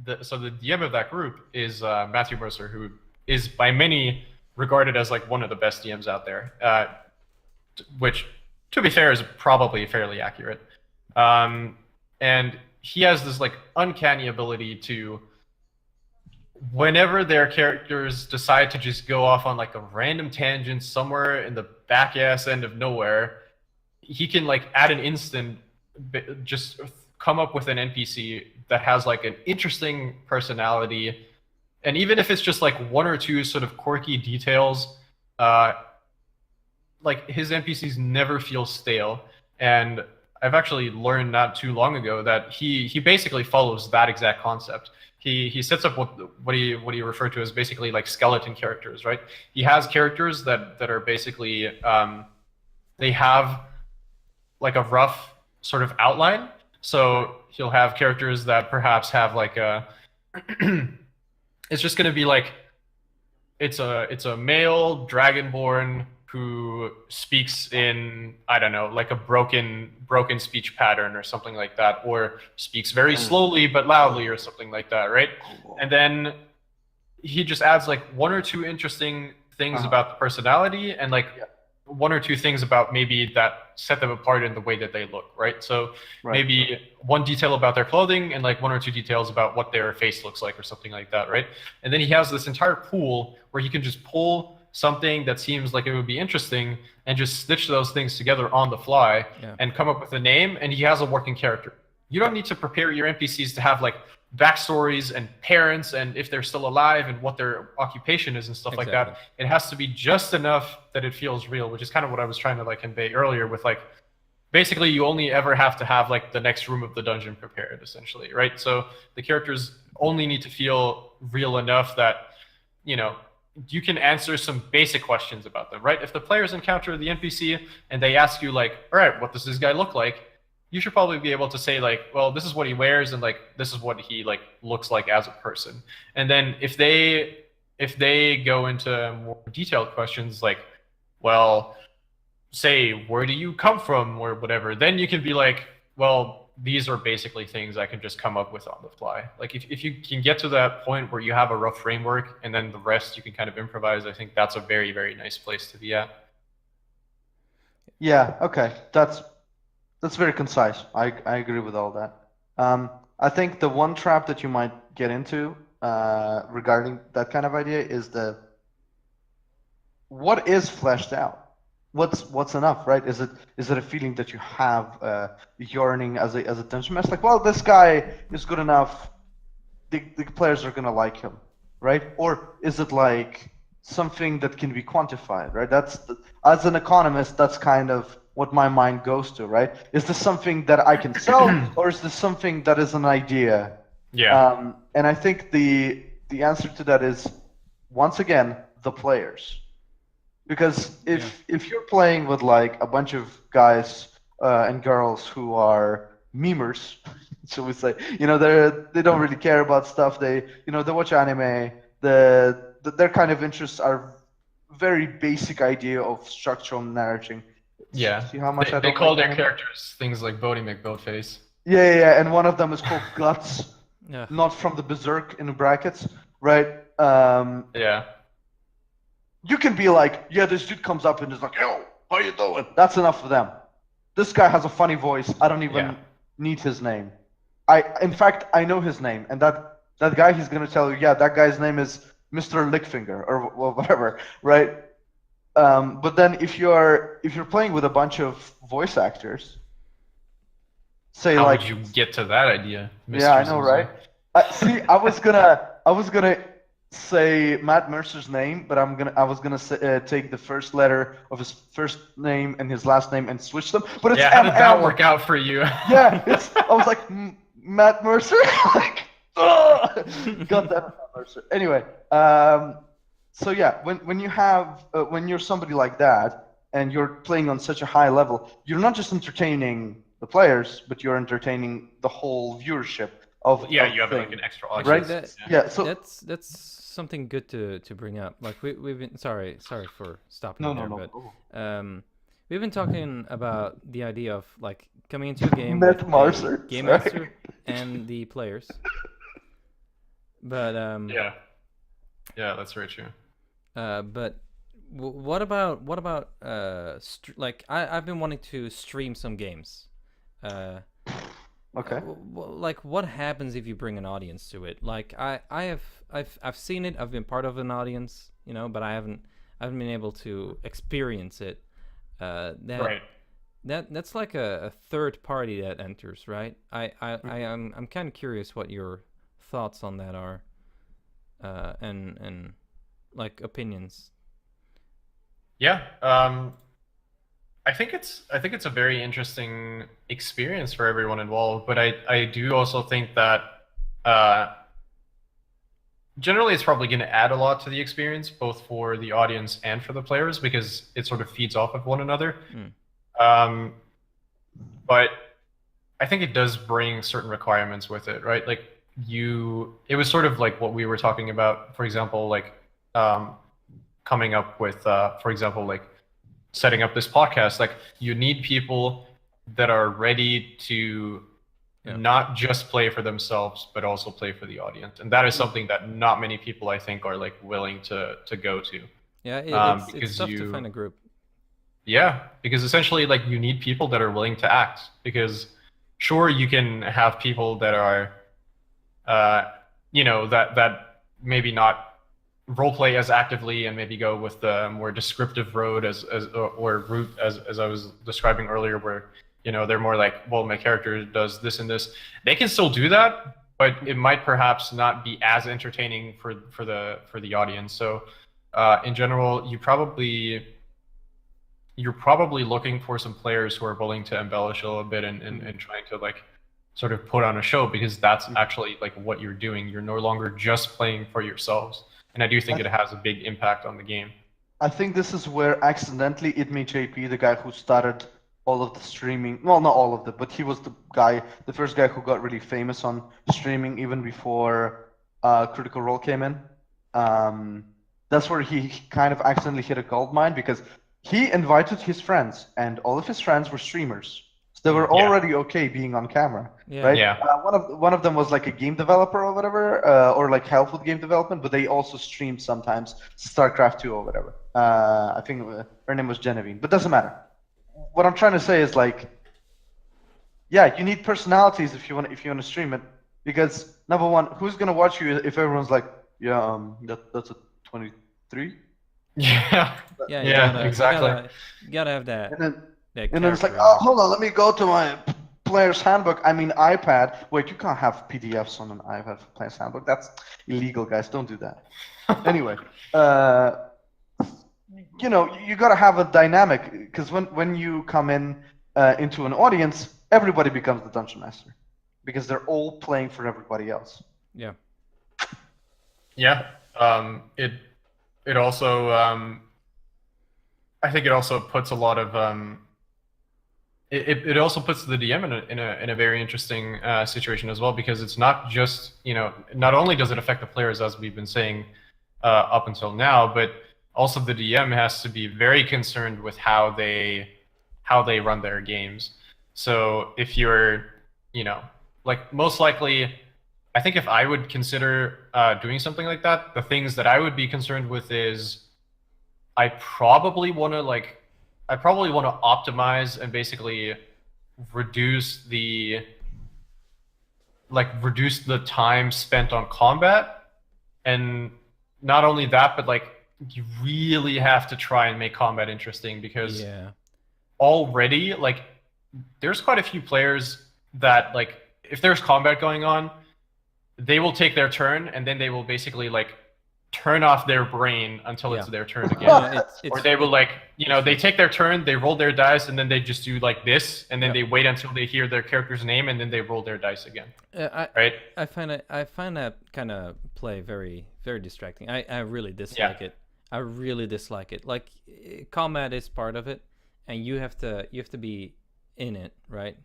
the DM of that group is Matthew Mercer, who is by many regarded as like one of the best DMs out there, which, to be fair, is probably fairly accurate. And he has this like uncanny ability to, whenever their characters decide to just go off on like a random tangent somewhere in the back ass end of nowhere, he can like at an instant just come up with an NPC that has like an interesting personality, and even if it's just like one or two sort of quirky details, like his NPCs never feel stale. And I've actually learned not too long ago that he basically follows that exact concept. He sets up what he referred to as basically like skeleton characters, right? He has characters that are basically they have like a rough sort of outline. So he'll have characters that perhaps have like a it's just going to be like it's a male dragonborn who speaks in, I don't know, like a broken speech pattern or something like that, or speaks very slowly but loudly or something like that, right? And then he just adds like one or two interesting things about the personality, and like one or two things about maybe that set them apart in the way that they look, right? So maybe one detail about their clothing and like one or two details about what their face looks like or something like that, right? And then he has this entire pool where he can just pull something that seems like it would be interesting and just stitch those things together on the fly and come up with a name, and he has a working character. You don't need to prepare your NPCs to have like backstories and parents and if they're still alive and what their occupation is and stuff like that. It has to be just enough that it feels real, which is kind of what I was trying to like convey earlier with like, basically you only ever have to have like the next room of the dungeon prepared, essentially, right? So the characters only need to feel real enough that, you know, you can answer some basic questions about them, right? If the players encounter the NPC and they ask you like, all right, what does this guy look like? You should probably be able to say like, well, this is what he wears and like this is what he like looks like as a person. And then if they go into more detailed questions like, well, say, where do you come from or whatever, then you can be like, well, these are basically things I can just come up with on the fly. Like if you can get to that point where you have a rough framework and then the rest you can kind of improvise, I think that's a very, very nice place to be at. Yeah, okay. That's very concise. I agree with all that. I think the one trap that you might get into regarding that kind of idea is what is fleshed out? What's enough, right? Is it a feeling that you have yearning as a dungeon master? Like, well, this guy is good enough. The players are gonna like him, right? Or is it like something that can be quantified, right? As an economist, that's kind of what my mind goes to, right? Is this something that I can sell, or is this something that is an idea? Yeah. And I think the answer to that is, once again, the players. Because if you're playing with like a bunch of guys and girls who are memers, shall we say, they don't really care about stuff. They watch anime. Their kind of interests are very basic idea of structural narrating. Yeah. See how much they call their characters things like Bodie McBoatface. Yeah, and one of them is called Guts, not from the Berserk in brackets, right? Yeah. You can be like, yeah, this dude comes up and is like, yo, how you doing? That's enough for them. This guy has a funny voice. I don't even Yeah. need his name. In fact, I know his name, and that guy, he's gonna tell you, yeah, that guy's name is Mr. Lickfinger or whatever, right? But then if you're playing with a bunch of voice actors, say How like, would you get to that idea, Mr. yeah, I know, Zuzu? right? See, I was gonna say Matt Mercer's name, but I was gonna say, take the first letter of his first name and his last name and switch them. But it's Yeah, how did that MM. work out for you? Yeah, I was like Matt Mercer, like, ugh! God damn it, Matt Mercer. Anyway, so yeah, when you have when you're somebody like that and you're playing on such a high level, you're not just entertaining the players, but you're entertaining the whole viewership of Yeah, of you have the like thing. an extra Actually, audience. that Yeah, so that's something good to bring up. Like we've been sorry for stopping no, you no, there, no. but we've been talking about the idea of like coming into a game Matt with a Mercer, game sorry. master and the players. But Yeah. Yeah, that's very true. but what about like I've been wanting to stream some games. Okay. Like what happens if you bring an audience to it? Like I've seen it. I've been part of an audience, you know, but I haven't been able to experience it. Right. That's like a third party that enters, right? I'm kind of curious what your thoughts on that are, and like opinions. Yeah. I think it's a very interesting experience for everyone involved, but I do also think that generally it's probably going to add a lot to the experience, both for the audience and for the players, because it sort of feeds off of one another. But I think it does bring certain requirements with it, right? Like it was sort of like what we were talking about, for example, like coming up with, for example, like setting up this podcast. Like you need people that are ready to not just play for themselves, but also play for the audience. And that is something that not many people, I think, are like willing to go to. Yeah, it's tough to find a group. Yeah, because essentially, like, you need people that are willing to act. Because sure, you can have people that are, that maybe not roleplay as actively and maybe go with the more descriptive road or route as I was describing earlier, where they're more like, well, my character does this and this. They can still do that, but it might perhaps not be as entertaining for the audience. So in general, you're probably looking for some players who are willing to embellish a little bit and trying to like sort of put on a show, because that's actually like what you're doing. You're no longer just playing for yourselves. And I do think it has a big impact on the game. I think this is where accidentally JP, the guy who started all of the streaming, well, not all of it, but he was the first guy who got really famous on streaming even before Critical Role came in. That's where he kind of accidentally hit a gold mine, because he invited his friends, and all of his friends were streamers. So they were already okay being on camera, right? Yeah. One of them was like a game developer or whatever, or like help with game development, but they also streamed sometimes StarCraft 2 or whatever. I think her name was Genevieve, but doesn't matter. What I'm trying to say is like, yeah, you need personalities if you want to stream it, because number one, who's gonna watch you if everyone's like, yeah, that's a 23. Yeah. Exactly. You gotta have that. And then it's like, oh, hold on, let me go to my player's handbook. I mean, iPad. Wait, you can't have PDFs on an iPad for player's handbook. That's illegal, guys. Don't do that. Anyway, you gotta have a dynamic, because when you come into an audience, everybody becomes the dungeon master, because they're all playing for everybody else. Yeah. Yeah. It also I think it also puts a lot of it also puts the DM in a very interesting situation as well, because it's not just, not only does it affect the players, as we've been saying up until now, but also the DM has to be very concerned with how they run their games. So if you're, like, most likely, I think if I would consider doing something like that, the things that I would be concerned with is I probably want to like I probably want to optimize and basically reduce the time spent on combat, and not only that, but like you really have to try and make combat interesting, because already like there's quite a few players that like if there's combat going on, they will take their turn and then they will basically like turn off their brain until it's their turn again. Or they will like, you know, they take their turn, they roll their dice, and then they just do like this, and then they wait until they hear their character's name, and then they roll their dice again. Right? I find that kind of play very, very distracting. I really dislike it. I really dislike it. Like combat is part of it, and you have to be in it, right?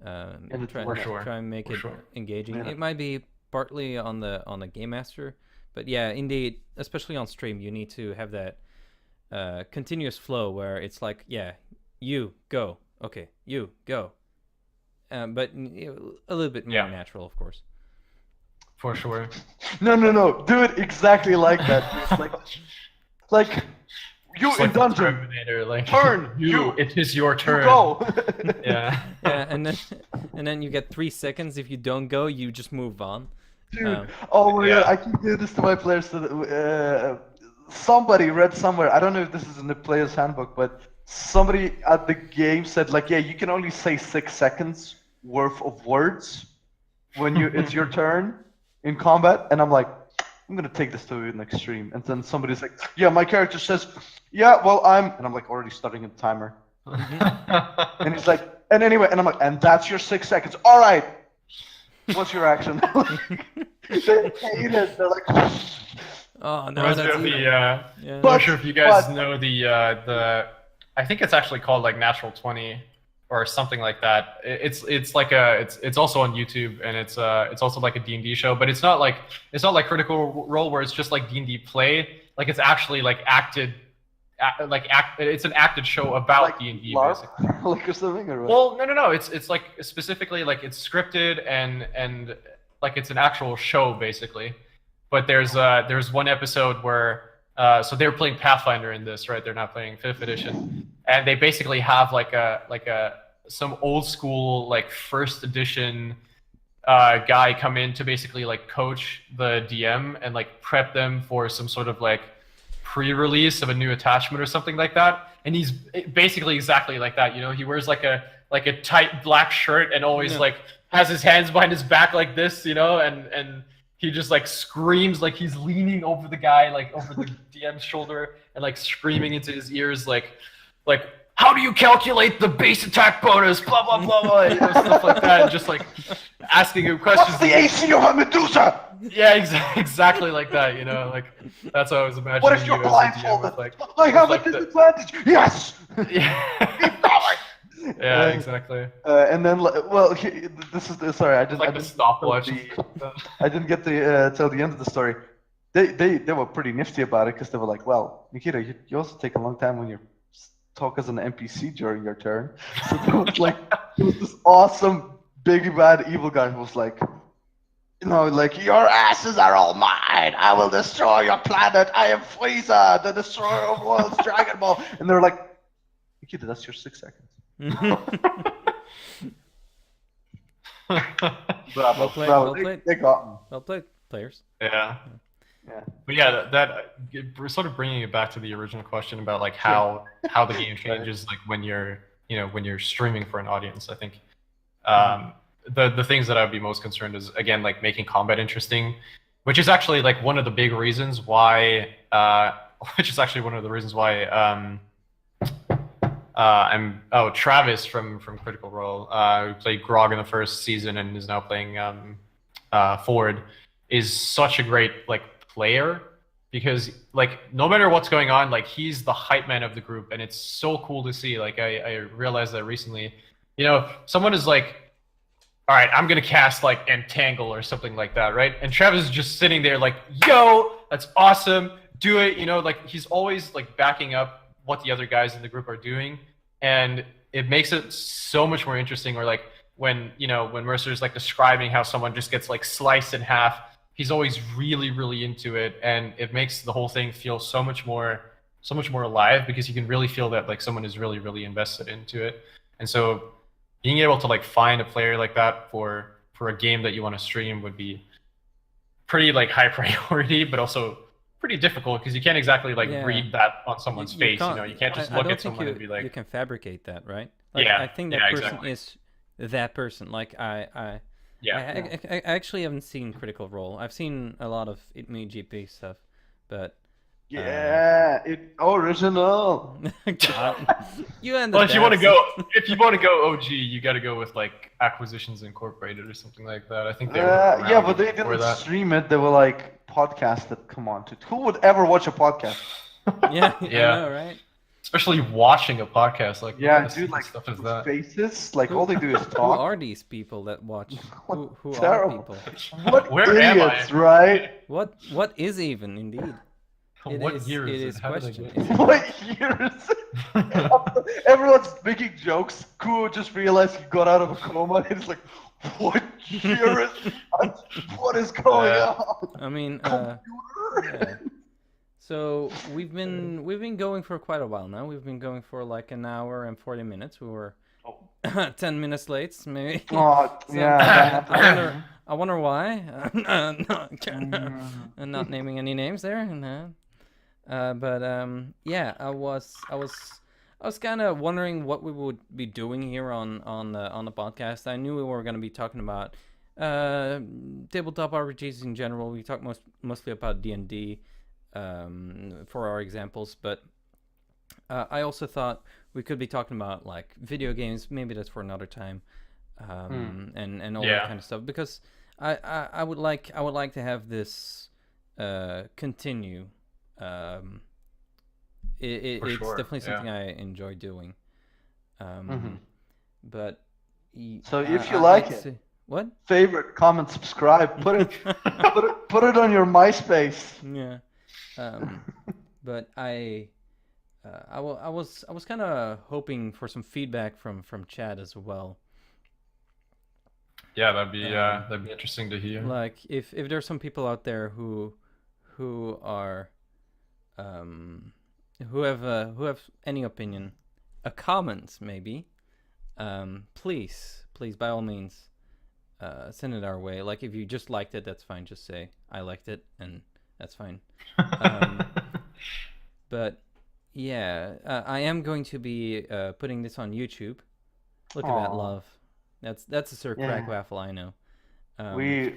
Try and make it engaging. It might be partly on the game master. But yeah, indeed, especially on stream, you need to have that continuous flow where it's like, you go, okay, you go, but a little bit more natural, of course. For sure. No, do it exactly like that. like you in dungeon. Terminator, like turn. It is your turn. You go. yeah, and then you get 3 seconds. If you don't go, you just move on. Dude, oh my god, I can do this to my players. Somebody read somewhere, I don't know if this is in the player's handbook, but somebody at the game said like, you can only say 6 seconds worth of words when it's your turn in combat. And I'm like, I'm gonna take this to an extreme. And then somebody's like, my character says, and I'm like already starting a timer. And he's like, and anyway, and I'm like, and that's your 6 seconds. All right. What's your action? They hate it. They're like, oh no, that's I'm not sure if you guys know the I think it's actually called like Natural 20 or something like that. It's also on YouTube, and it's also like a D&D show, but it's not like Critical Role where it's just like D&D play. Like it's actually like it's an acted show about like D&D basically. Like or something, or what? Well, no. It's like specifically like it's scripted and like it's an actual show basically. But there's one episode where so they're playing Pathfinder in this, right? They're not playing 5th edition, and they basically have like some old school like 1st edition guy come in to basically like coach the DM and like prep them for some sort of like pre-release of a new attachment or something like that. And he's basically exactly like that, you know. He wears like a tight black shirt and always like has his hands behind his back like this, you know, and he just like screams like he's leaning over the guy, like over the DM's shoulder, and like screaming into his ears like how do you calculate the base attack bonus, blah blah blah blah, you know, stuff like that, and just like asking him questions. What's the AC of a Medusa? Yeah, exactly like that, you know, like that's how I was imagining. What if you're blindfolded? Like, I have a disadvantage. Yes. Yeah, exactly. And then, this is sorry, I didn't. Like the stopwatch. I didn't get to tell the end of the story. They were pretty nifty about it, because they were like, well, Nikita, you also take a long time when you talk as an NPC during your turn. So there was like this awesome big bad evil guy who was like, you know, like, your asses are all mine. I will destroy your planet. I am Frieza, the destroyer of worlds, Dragon Ball. And they're like, Nikita, that's your 6 seconds. Well played. They got him. Well played, players. Yeah. But yeah, that we're sort of bringing it back to the original question about like how the game changes like when you're streaming for an audience. I think the things that I would be most concerned is, again, like making combat interesting, which is actually like one of the big reasons why Travis from Critical Role, who played Grog in the first season and is now playing Ford, is such a great like player, because like no matter what's going on, like he's the hype man of the group, and it's so cool to see. Like I realized that recently, you know, someone is like, all right, I'm gonna cast like Entangle or something like that, right? And Travis is just sitting there like, yo, that's awesome, do it, you know, like he's always like backing up what the other guys in the group are doing, and it makes it so much more interesting. Or like when Mercer's like describing how someone just gets like sliced in half, he's always really, really into it, and it makes the whole thing feel so much more so much more alive because you can really feel that like someone is really, really invested into it. And so being able to like find a player like that for a game that you want to stream would be pretty like high priority, but also pretty difficult because you can't exactly like Yeah. read that on someone's face. Can't, You can't just I look don't at think someone and be like, you can fabricate that, right? Like, yeah, I think that yeah, person exactly. is that person. Like I Yeah. I actually haven't seen Critical Role. I've seen a lot of GP stuff, but Yeah, original. God, you and the Well, if you want to devs. go OG, you got to go with like Acquisitions Incorporated or something like that. I think they were Yeah, around but they before didn't that. stream it. They were like podcasted. Come on, dude. Who would ever watch a podcast? Yeah, Yeah. I know, right? Especially watching a podcast, like Yeah, what kind of dude, stupid like stuff is whose that? faces, like all they do is Who talk. are these people that watch? Who are Terrible. people? What Where am I? idiots, right? What is even indeed? What year it is is it? How did I question. get Is here? it? What year is it? Everyone's making jokes. Kuo just realized he got out of a coma. He's like, "What year is it? What is going on?" I mean, Computer. yeah. So we've been going for quite a while now. We've been going for like an hour and 40 minutes. We were 10 minutes late, maybe. Oh, So, yeah. I wonder why. I'm not naming any names there. But yeah, I was kind of wondering what we would be doing here on the podcast. I knew we were going to be talking about tabletop RPGs in general. We talked mostly about D&D for our examples, but I also thought we could be talking about like video games. Maybe that's for another time, and all that kind of stuff. Because I would like to have this continue. It's sure, definitely something I enjoy doing. But So if you like it, what? favorite, comment, subscribe, put it on your MySpace. Yeah. But I was kind of hoping for some feedback from Chad as well. Yeah, that'd be interesting to hear. Like if there's some people out there who are who have any opinion, a comment maybe, please by all means send it our way. Like if you just liked it, that's fine. Just say I liked it, and that's fine. But yeah, I am going to be putting this on YouTube. Look at that love. That's a Sir Crack Waffle, I know. We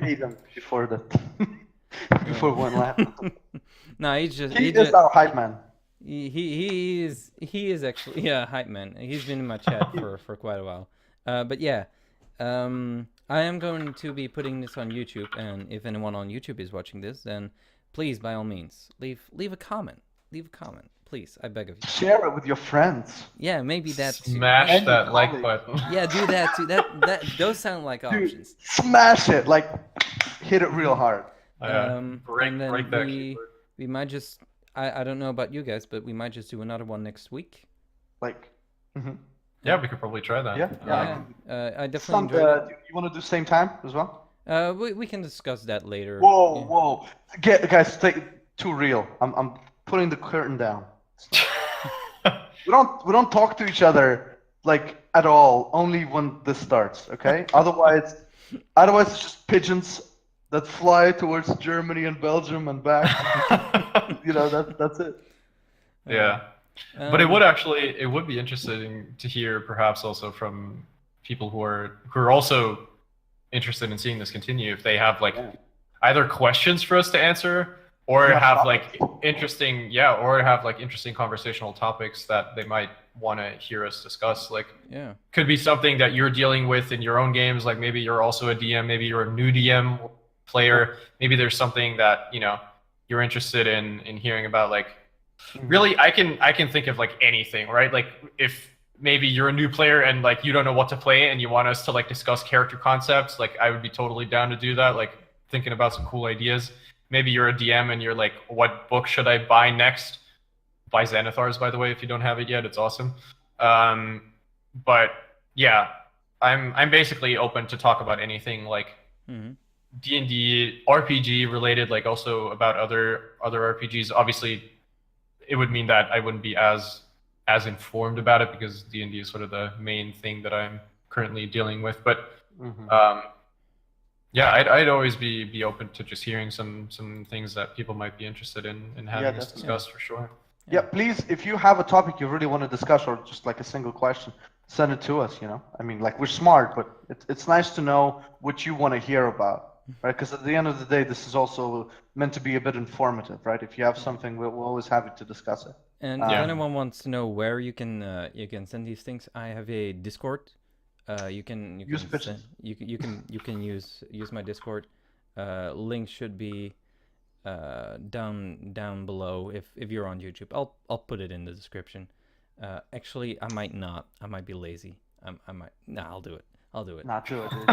paid him before that. Before one lap. No, he is our hype man. He is actually hype man. He's been in my chat for quite a while. But yeah, I am going to be putting this on YouTube, and if anyone on YouTube is watching this, then please, by all means, leave a comment. Leave a comment, please. I beg of you. Share it with your friends. Yeah, maybe that too. Smash that like button. Yeah, do that too. Those sound like options. Smash it, like hit it real hard. And then we might just I don't know about you guys, but we might just do another one next week. Like. Yeah, we could probably try that. Yeah. I definitely enjoyed it. You want to do same time as well? We can discuss that later. Whoa. Guys, take too real. I'm putting the curtain down. we don't talk to each other like at all. Only when this starts, okay? Otherwise it's just pigeons that fly towards Germany and Belgium and back. That's it. Yeah. But it would be interesting to hear perhaps also from people who are also interested in seeing this continue, if they have like either questions for us to answer or have like interesting conversational topics that they might want to hear us discuss. Like could be something that you're dealing with in your own games, like maybe you're also a DM, maybe you're a new DM player, maybe there's something that you're interested in hearing about. Like really I can think of like anything, right? Like if maybe you're a new player and like you don't know what to play and you want us to like discuss character concepts, like I would be totally down to do that, like thinking about some cool ideas. Maybe you're a DM and you're like, what book should I buy next? Buy Xanathars, by the way, if you don't have it yet. It's awesome. But yeah, I'm basically open to talk about anything like D&D, RPG related, like also about other RPGs. Obviously, it would mean that I wouldn't be as informed about it, because D&D is sort of the main thing that I'm currently dealing with. But yeah, I'd always be open to just hearing some things that people might be interested in having us discuss, for sure. Yeah, please, if you have a topic you really want to discuss, or just like a single question, send it to us, you know? I mean, like, we're smart, but it's nice to know what you want to hear about, right? Because at the end of the day, this is also meant to be a bit informative, right? If you have something, we're always happy to discuss it. And if anyone wants to know where you can send these things, I have a Discord. You can use pitches. You can use my Discord. Link should be down below if you're on YouTube. I'll put it in the description. Actually, I might not. I might be lazy. I might. Nah, I'll do it. Not do it, dude.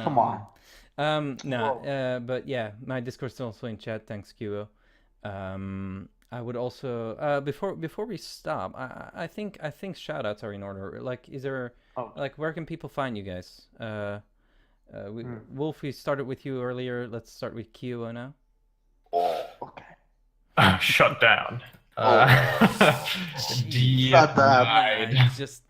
Come on. But yeah, my Discord's also in chat. Thanks, Kuo. I would also before we stop, I think shoutouts are in order. Like, is there like, where can people find you guys? Wolf, we started with you earlier. Let's start with Kuo now. Oh, okay. Shut down. Shut down. Just.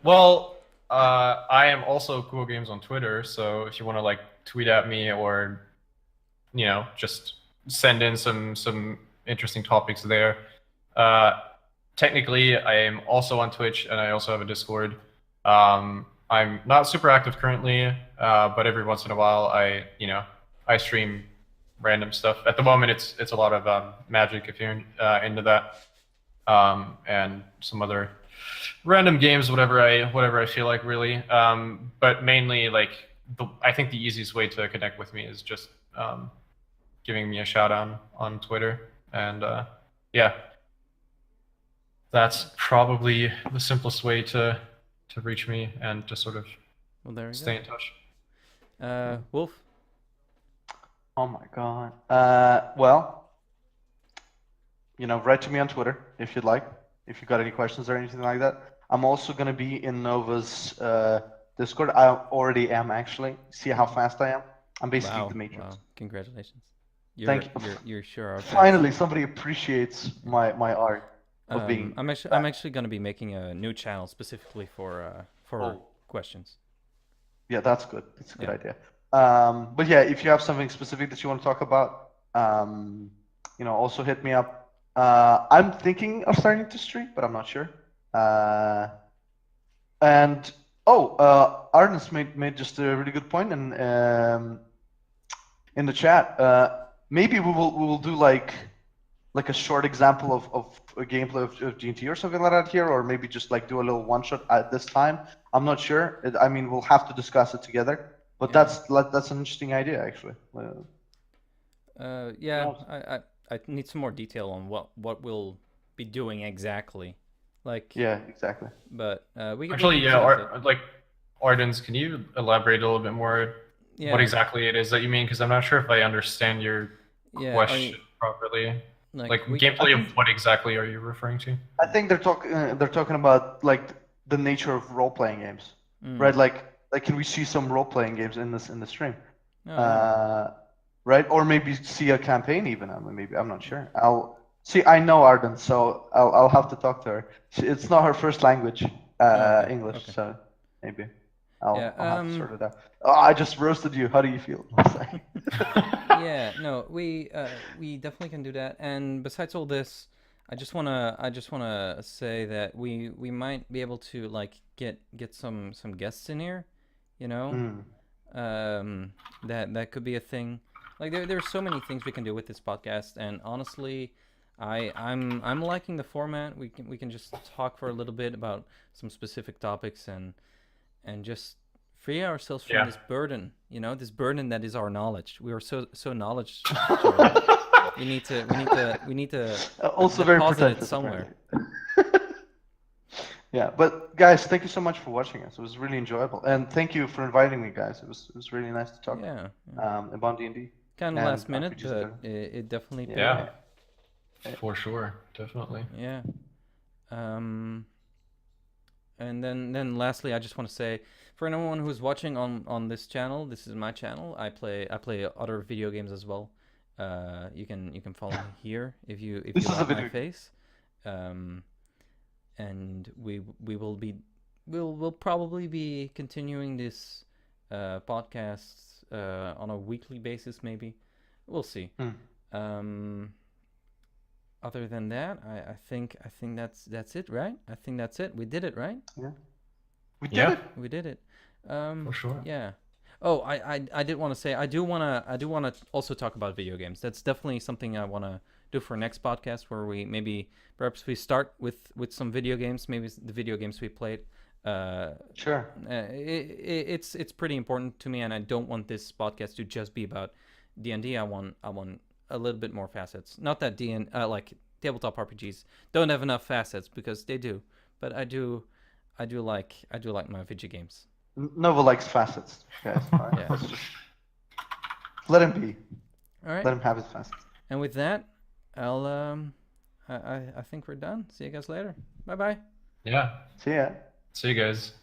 Well, I am also Kuogames on Twitter, so if you want to like tweet at me, or just send in some interesting topics there. Technically, I am also on Twitch, and I also have a Discord. I'm not super active currently, but every once in a while I stream random stuff. At the moment, it's a lot of Magic, if you're into that, and some other random games, whatever I feel like, really. But mainly, like, I think the easiest way to connect with me is just giving me a shout out on Twitter, and yeah, that's probably the simplest way to reach me and to sort of stay in touch. Wolf? Oh my god. Well, write to me on Twitter if you'd like, if you got any questions or anything like that. I'm also going to be in Nova's Discord. I already am, actually. See how fast I am? I'm basically the Matrix. Wow. Congratulations. Thank you. You're sure our Finally, somebody appreciates my art of being. I'm actually going to be making a new channel specifically for questions. Yeah, that's good. That's a good idea. But yeah, if you have something specific that you want to talk about, also hit me up. I'm thinking of starting to stream, but I'm not sure. Arden's made just a really good point in the chat. Maybe we will do like a short example of a gameplay of G&T or something like that here, or maybe just like do a little one shot at this time. I'm not sure. I mean, we'll have to discuss it together. But that's an interesting idea, actually. I need some more detail on what we'll be doing exactly. Like. Yeah, exactly. But we can actually, Ardens, can you elaborate a little bit more? Yeah. What exactly it is that you mean? Because I'm not sure if I understand your question properly. Like gameplay of what exactly are you referring to? I think they're talking about like the nature of role playing games, right? Like can we see some role playing games in the stream? Right? Or maybe see a campaign even. I mean, maybe, I'm not sure. I know Arden, so I'll have to talk to her. It's not her first language, English, so maybe I'll have to sort it out. Oh, I just roasted you. How do you feel? Yeah, no, we definitely can do that. And besides all this, I just wanna say that we might be able to like get some guests in here, that could be a thing. Like there's so many things we can do with this podcast, and honestly, I'm liking the format. We can just talk for a little bit about some specific topics and just free ourselves from this burden, this burden that is our knowledge. We are so knowledge. we need to also very deposit it somewhere. Yeah, but guys, thank you so much for watching us. It was really enjoyable, and thank you for inviting me, guys. It was really nice to talk. About D&D. Kind of last minute, but it definitely paid off. For sure, definitely. Yeah. And then lastly, I just want to say, for anyone who's watching on this channel, this is my channel. I play other video games as well, You can follow me here if you This is a like my video game. face. And we'll probably be continuing this podcast on a weekly basis, maybe. We'll see. Other than that, I think that's it, right? I think that's it. We did it, right? Yeah. We did Yeah. it. We did it. For sure. Yeah. Oh, I did want to say I do wanna also talk about video games. That's definitely something I wanna do for next podcast, where we perhaps we start with some video games, maybe the video games we played. Sure. It's pretty important to me, and I don't want this podcast to just be about D&D. I want a little bit more facets. Not that like tabletop RPGs don't have enough facets, because they do, but I do like my video games. Nova likes facets, guys. All right? Yeah. Let's just let him be. All right. Let him have his facets. And with that, I'll I think we're done. See you guys later. Bye bye. Yeah. See ya. See you guys.